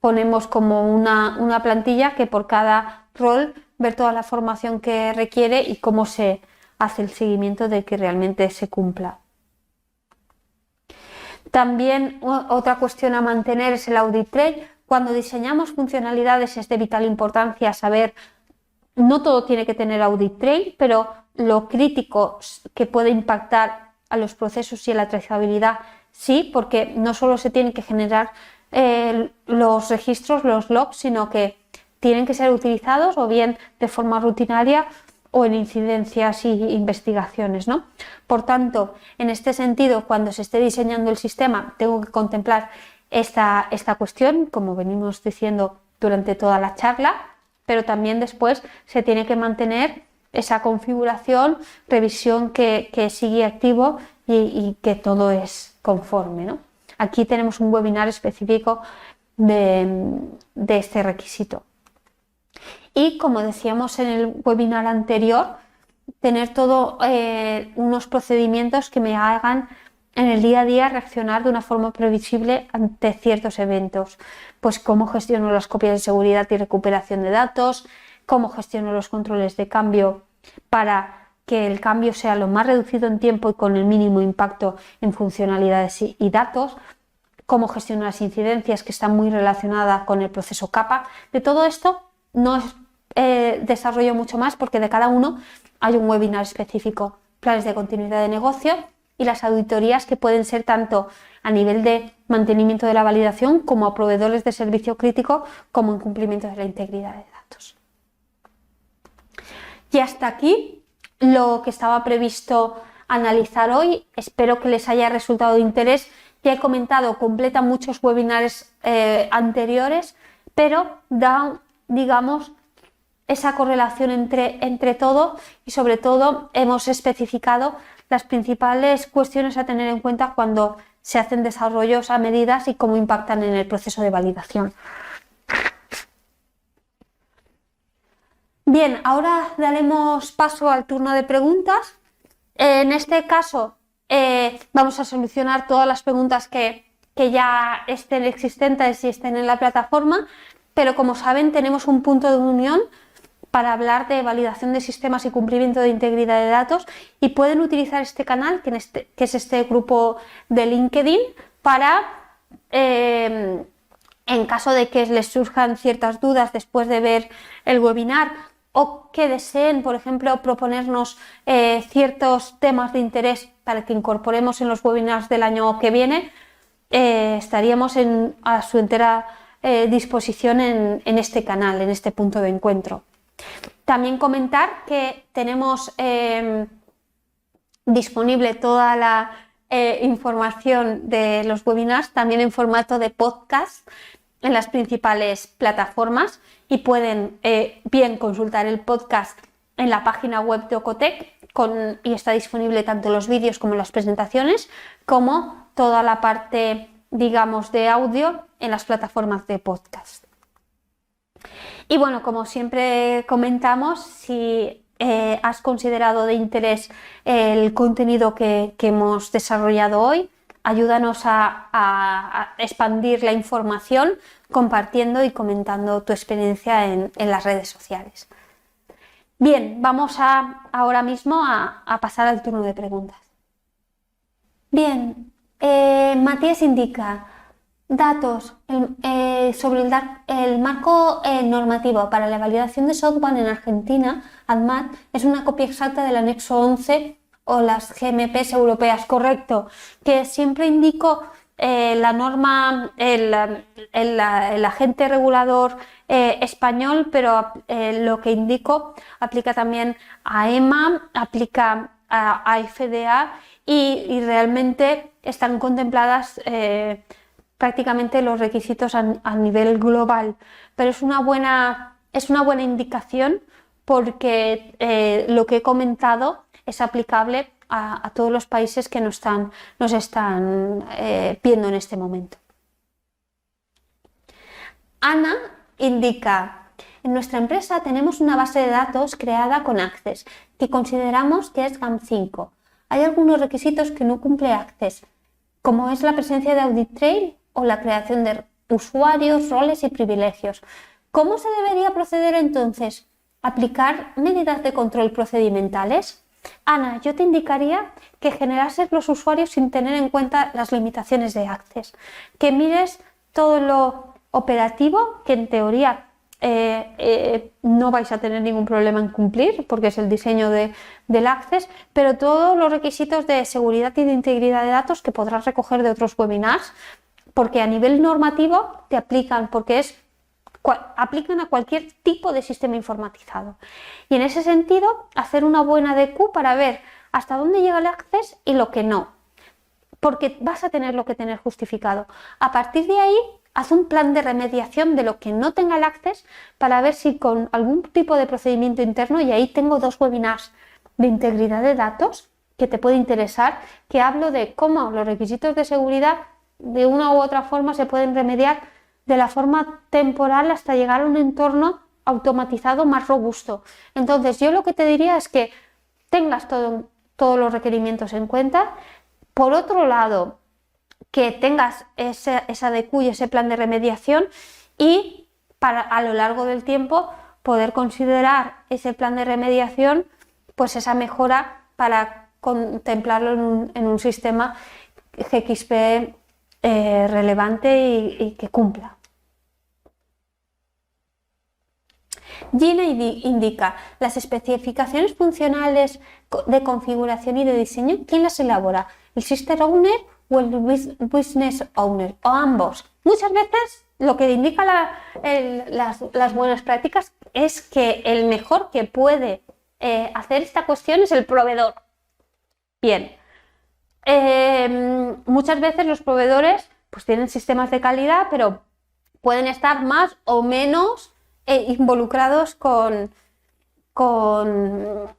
Speaker 1: ponemos como una plantilla que por cada rol ver toda la formación que requiere y cómo se hace el seguimiento de que realmente se cumpla. También otra cuestión a mantener es el audit trail. Cuando diseñamos funcionalidades es de vital importancia saber, no todo tiene que tener audit trail, pero lo crítico que puede impactar a los procesos y a la trazabilidad sí, porque no solo se tienen que generar los registros, los logs, sino que tienen que ser utilizados o bien de forma rutinaria o en incidencias y investigaciones, ¿no? Por tanto, en este sentido, cuando se esté diseñando el sistema, tengo que contemplar esta cuestión, como venimos diciendo durante toda la charla, pero también después se tiene que mantener esa configuración, revisión que sigue activo y que todo es conforme, ¿no? Aquí tenemos un webinar específico de este requisito. Y como decíamos en el webinar anterior, tener todo unos procedimientos que me hagan en el día a día reaccionar de una forma previsible ante ciertos eventos. Pues cómo gestiono las copias de seguridad y recuperación de datos, cómo gestiono los controles de cambio para que el cambio sea lo más reducido en tiempo y con el mínimo impacto en funcionalidades y datos, cómo gestiono las incidencias, que están muy relacionadas con el proceso CAPA. De todo esto no es desarrollo mucho más porque de cada uno hay un webinar específico, planes de continuidad de negocio y las auditorías que pueden ser tanto a nivel de mantenimiento de la validación como a proveedores de servicio crítico como en cumplimiento de la integridad de datos. Y hasta aquí lo que estaba previsto analizar hoy. Espero que les haya resultado de interés. Ya he comentado, completa muchos webinars anteriores, pero da, digamos, esa correlación entre todo y sobre todo hemos especificado las principales cuestiones a tener en cuenta cuando se hacen desarrollos a medidas y cómo impactan en el proceso de validación. Bien, ahora daremos paso al turno de preguntas. En este caso vamos a solucionar todas las preguntas que ya estén existentes y estén en la plataforma, pero como saben tenemos un punto de unión para hablar de validación de sistemas y cumplimiento de integridad de datos y pueden utilizar este canal, que es este grupo de LinkedIn, para, en caso de que les surjan ciertas dudas después de ver el webinar o que deseen, por ejemplo, proponernos ciertos temas de interés para que incorporemos en los webinars del año que viene, estaríamos a su entera disposición en este canal, en este punto de encuentro. También comentar que tenemos disponible toda la información de los webinars también en formato de podcast en las principales plataformas y pueden bien consultar el podcast en la página web de Ocotec y está disponible tanto los vídeos como las presentaciones, como toda la parte, digamos, de audio en las plataformas de podcast. Y bueno, como siempre comentamos, si has considerado de interés el contenido que hemos desarrollado hoy, ayúdanos a expandir la información compartiendo y comentando tu experiencia en las redes sociales. Bien, vamos ahora mismo a pasar al turno de preguntas. Bien, Matías indica datos sobre el marco normativo para la validación de software en Argentina, ADMAT, es una copia exacta del anexo 11 o las GMPs europeas, correcto, que siempre indico la norma, el agente regulador español, pero lo que indico aplica también a EMA, aplica a FDA y realmente están contempladas prácticamente los requisitos a nivel global, pero es una buena indicación porque lo que he comentado es aplicable a todos los países que nos están viendo en este momento. Ana indica: en nuestra empresa tenemos una base de datos creada con Access que consideramos que es GAM5. Hay algunos requisitos que no cumple Access, como es la presencia de audit trail o la creación de usuarios, roles y privilegios. ¿Cómo se debería proceder entonces? ¿Aplicar medidas de control procedimentales? Ana, yo te indicaría que generases los usuarios sin tener en cuenta las limitaciones de Access, que mires todo lo operativo, que en teoría no vais a tener ningún problema en cumplir porque es el diseño del Access, pero todos los requisitos de seguridad y de integridad de datos que podrás recoger de otros webinars, porque a nivel normativo te aplican, porque aplican a cualquier tipo de sistema informatizado. Y en ese sentido, hacer una buena DQ para ver hasta dónde llega el Access y lo que no, porque vas a tener lo que tener justificado. A partir de ahí, haz un plan de remediación de lo que no tenga el Access para ver si con algún tipo de procedimiento interno, y ahí tengo 2 webinars de integridad de datos que te puede interesar, que hablo de cómo los requisitos de seguridad de una u otra forma se pueden remediar de la forma temporal hasta llegar a un entorno automatizado más robusto. Entonces, yo lo que te diría es que tengas todos los requerimientos en cuenta. Por otro lado, que tengas esa DQ y ese plan de remediación y para a lo largo del tiempo poder considerar ese plan de remediación, pues esa mejora para contemplarlo en un sistema GXP relevante y que cumpla. Gina indica: las especificaciones funcionales de configuración y de diseño, ¿quién las elabora? ¿El System Owner o el Business Owner? O ambos. Muchas veces lo que indica las buenas prácticas es que el mejor que puede hacer esta cuestión es el proveedor. Bien. Muchas veces los proveedores pues tienen sistemas de calidad, pero pueden estar más o menos involucrados con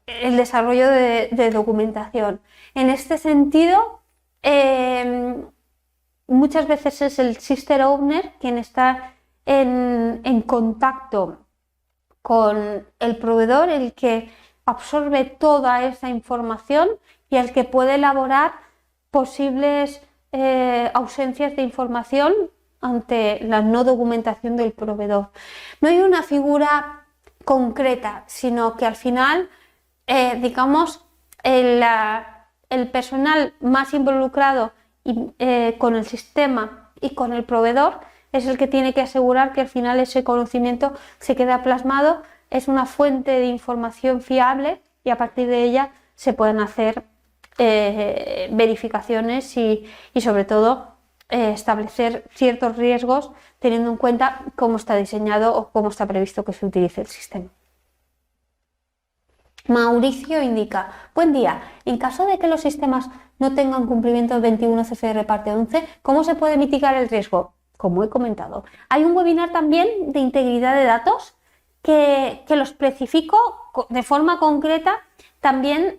Speaker 1: el desarrollo de documentación. En este sentido, muchas veces es el System Owner quien está en contacto con el proveedor, el que absorbe toda esa información y el que puede elaborar posibles ausencias de información ante la no documentación del proveedor. No hay una figura concreta, sino que al final, digamos, el personal más involucrado con el sistema y con el proveedor es el que tiene que asegurar que al final ese conocimiento se queda plasmado, es una fuente de información fiable y a partir de ella se pueden hacer verificaciones y sobre todo establecer ciertos riesgos teniendo en cuenta cómo está diseñado o cómo está previsto que se utilice el sistema. Mauricio indica: buen día, en caso de que los sistemas no tengan cumplimiento del 21 CFR parte 11, ¿cómo se puede mitigar el riesgo? como he comentado. Hay un webinar también de integridad de datos que lo especifico de forma concreta, también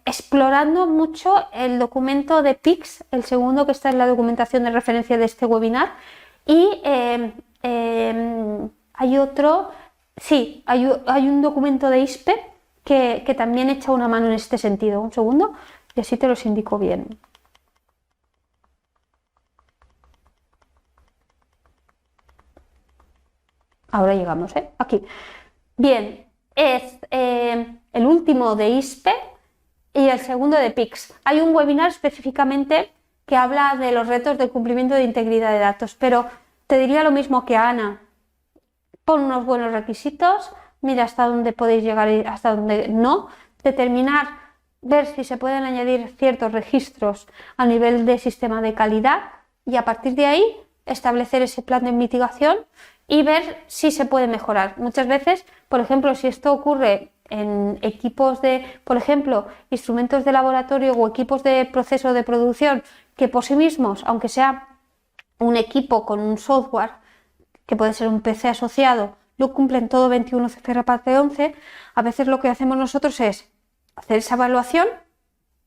Speaker 1: explorando mucho el documento de PICS, el segundo que está en la documentación de referencia de este webinar. Y hay otro, sí, hay un documento de ISPE que también echa una mano en este sentido. Un segundo, y así te los indico bien. Ahora llegamos, aquí. Bien, es el último de ISPE y el segundo de PICS. Hay un webinar específicamente que habla de los retos de cumplimiento de integridad de datos, pero te diría lo mismo que a Ana. Pon unos buenos requisitos, mira hasta dónde podéis llegar y hasta dónde no, determinar, ver si se pueden añadir ciertos registros a nivel de sistema de calidad y a partir de ahí establecer ese plan de mitigación y ver si se puede mejorar. Muchas veces, por ejemplo, si esto ocurre en equipos de, por ejemplo, instrumentos de laboratorio o equipos de proceso de producción que por sí mismos, aunque sea un equipo con un software, que puede ser un PC asociado, lo cumplen todo 21 CFR parte 11, a veces lo que hacemos nosotros es hacer esa evaluación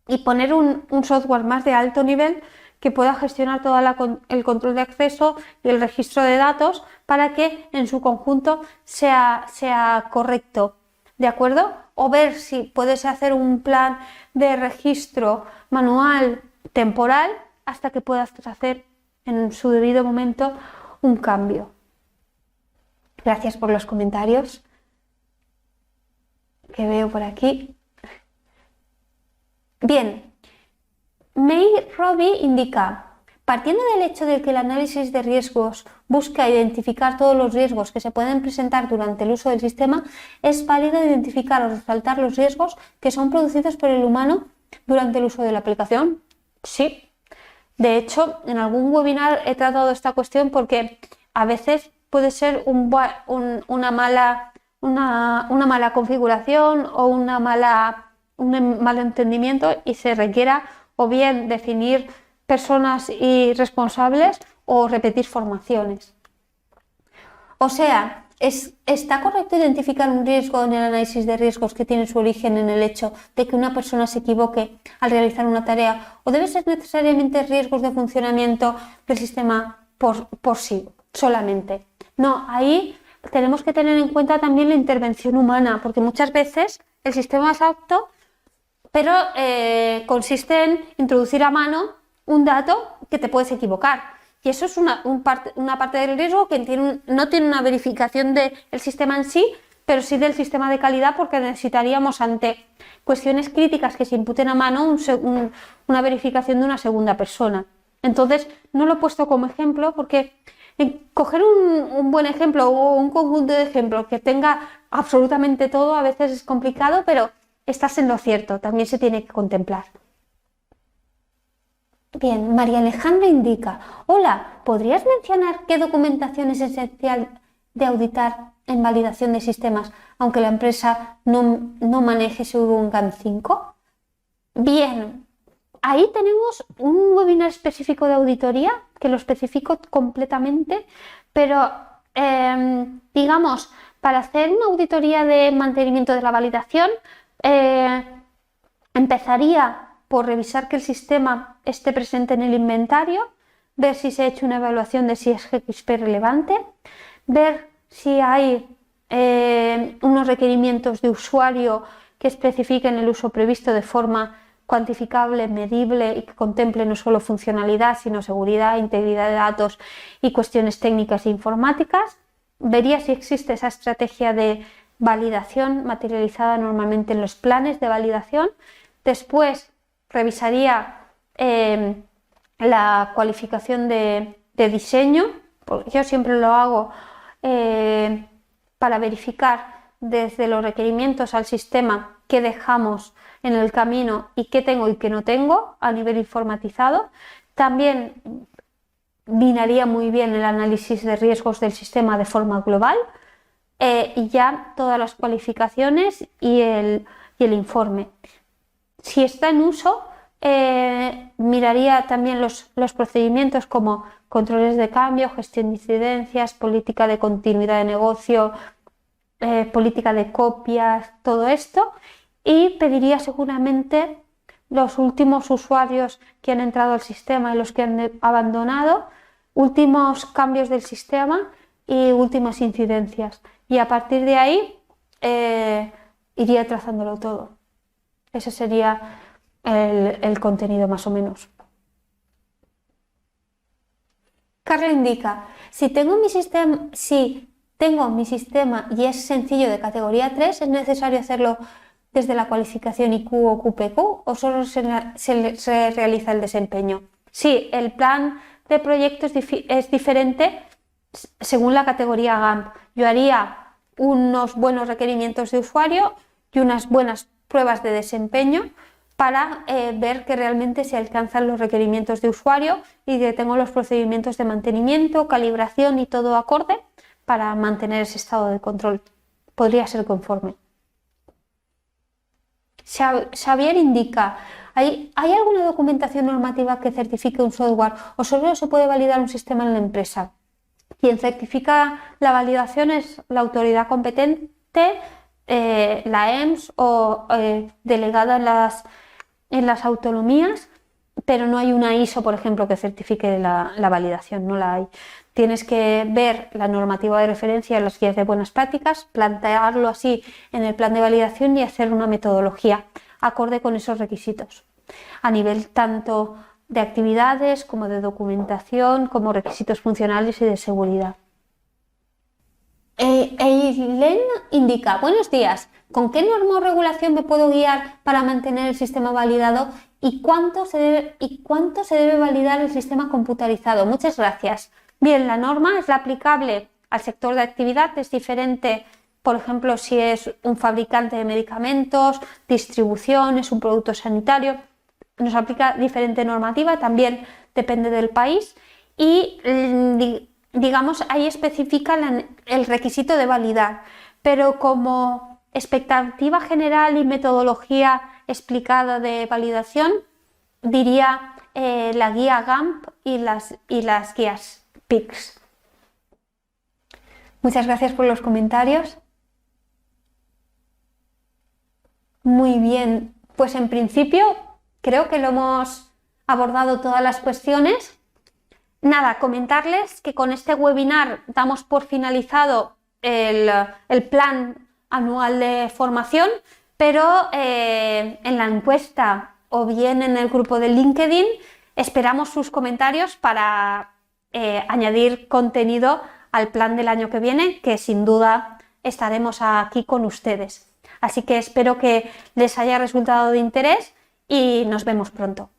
Speaker 1: y poner un software más de alto nivel que pueda gestionar todo el control de acceso y el registro de datos para que en su conjunto sea correcto, ¿de acuerdo? O ver si puedes hacer un plan de registro manual temporal hasta que puedas hacer en su debido momento un cambio. Gracias por los comentarios que veo por aquí. Bien, May Robbie indica, partiendo del hecho de que el análisis de riesgos busca identificar todos los riesgos que se pueden presentar durante el uso del sistema, es válido identificar o resaltar los riesgos que son producidos por el humano durante el uso de la aplicación. Sí, de hecho, en algún webinar he tratado esta cuestión porque a veces puede ser una mala configuración o un mal entendimiento y se requiera o bien definir personas y responsables o repetir formaciones. O sea, ¿está correcto identificar un riesgo en el análisis de riesgos que tiene su origen en el hecho de que una persona se equivoque al realizar una tarea o debe ser necesariamente riesgos de funcionamiento del sistema por sí solamente? No, ahí tenemos que tener en cuenta también la intervención humana, porque muchas veces el sistema es apto, pero consiste en introducir a mano un dato que te puedes equivocar. Y eso es una parte del riesgo que no tiene una verificación del sistema en sí, pero sí del sistema de calidad, porque necesitaríamos ante cuestiones críticas que se imputen a mano una verificación de una segunda persona. Entonces, no lo he puesto como ejemplo porque coger un buen ejemplo o un conjunto de ejemplos que tenga absolutamente todo a veces es complicado, pero estás en lo cierto, también se tiene que contemplar. Bien, María Alejandra indica, hola, ¿podrías mencionar qué documentación es esencial de auditar en validación de sistemas, aunque la empresa no maneje su GAN 5? Bien, ahí tenemos un webinar específico de auditoría, que lo especifico completamente, pero digamos, para hacer una auditoría de mantenimiento de la validación, empezaría por revisar que el sistema esté presente en el inventario, ver si se ha hecho una evaluación de si es GXP relevante, ver si hay unos requerimientos de usuario que especifiquen el uso previsto de forma cuantificable, medible y que contemple no solo funcionalidad, sino seguridad, integridad de datos y cuestiones técnicas e informáticas. Vería si existe esa estrategia de validación materializada normalmente en los planes de validación. Después revisaría la cualificación de diseño, porque yo siempre lo hago para verificar desde los requerimientos al sistema qué dejamos en el camino y qué tengo y qué no tengo a nivel informatizado. También vinaría muy bien el análisis de riesgos del sistema de forma global y ya todas las cualificaciones y el informe. Si está en uso, Miraría también los procedimientos como controles de cambio, gestión de incidencias, política de continuidad de negocio, política de copias, todo esto, y pediría seguramente los últimos usuarios que han entrado al sistema y los que han abandonado, últimos cambios del sistema y últimas incidencias. Y a partir de ahí iría trazándolo todo. Ese sería el contenido más o menos. Carla indica, si tengo mi sistema y es sencillo de categoría 3, ¿es necesario hacerlo desde la cualificación IQ o QPQ o solo se realiza el desempeño? Sí, el plan de proyecto es diferente según la categoría GAMP. Yo haría unos buenos requerimientos de usuario y unas buenas pruebas de desempeño para ver que realmente se alcanzan los requerimientos de usuario y que tengo los procedimientos de mantenimiento, calibración y todo acorde para mantener ese estado de control. Podría ser conforme. Xavier indica, ¿hay alguna documentación normativa que certifique un software o solo se puede validar un sistema en la empresa? Quien certifica la validación es la autoridad competente, la EMS o delegada en las autonomías, pero no hay una ISO, por ejemplo, que certifique la validación, no la hay. Tienes que ver la normativa de referencia en las guías de buenas prácticas, plantearlo así en el plan de validación y hacer una metodología acorde con esos requisitos, a nivel tanto de actividades como de documentación, como requisitos funcionales y de seguridad. Eileen indica, buenos días, ¿con qué norma o regulación me puedo guiar para mantener el sistema validado y cuánto se debe validar el sistema computarizado? Muchas gracias. Bien, la norma es la aplicable al sector de actividad, es diferente, por ejemplo, si es un fabricante de medicamentos, distribución, es un producto sanitario, nos aplica diferente normativa, también depende del país y digamos, ahí especifica el requisito de validar, pero como expectativa general y metodología explicada de validación, diría la guía GAMP y las guías PICS. Muchas gracias por los comentarios. Muy bien, pues en principio creo que lo hemos abordado todas las cuestiones. Nada, comentarles que con este webinar damos por finalizado el plan anual de formación, pero en la encuesta o bien en el grupo de LinkedIn esperamos sus comentarios para añadir contenido al plan del año que viene, que sin duda estaremos aquí con ustedes. Así que espero que les haya resultado de interés y nos vemos pronto.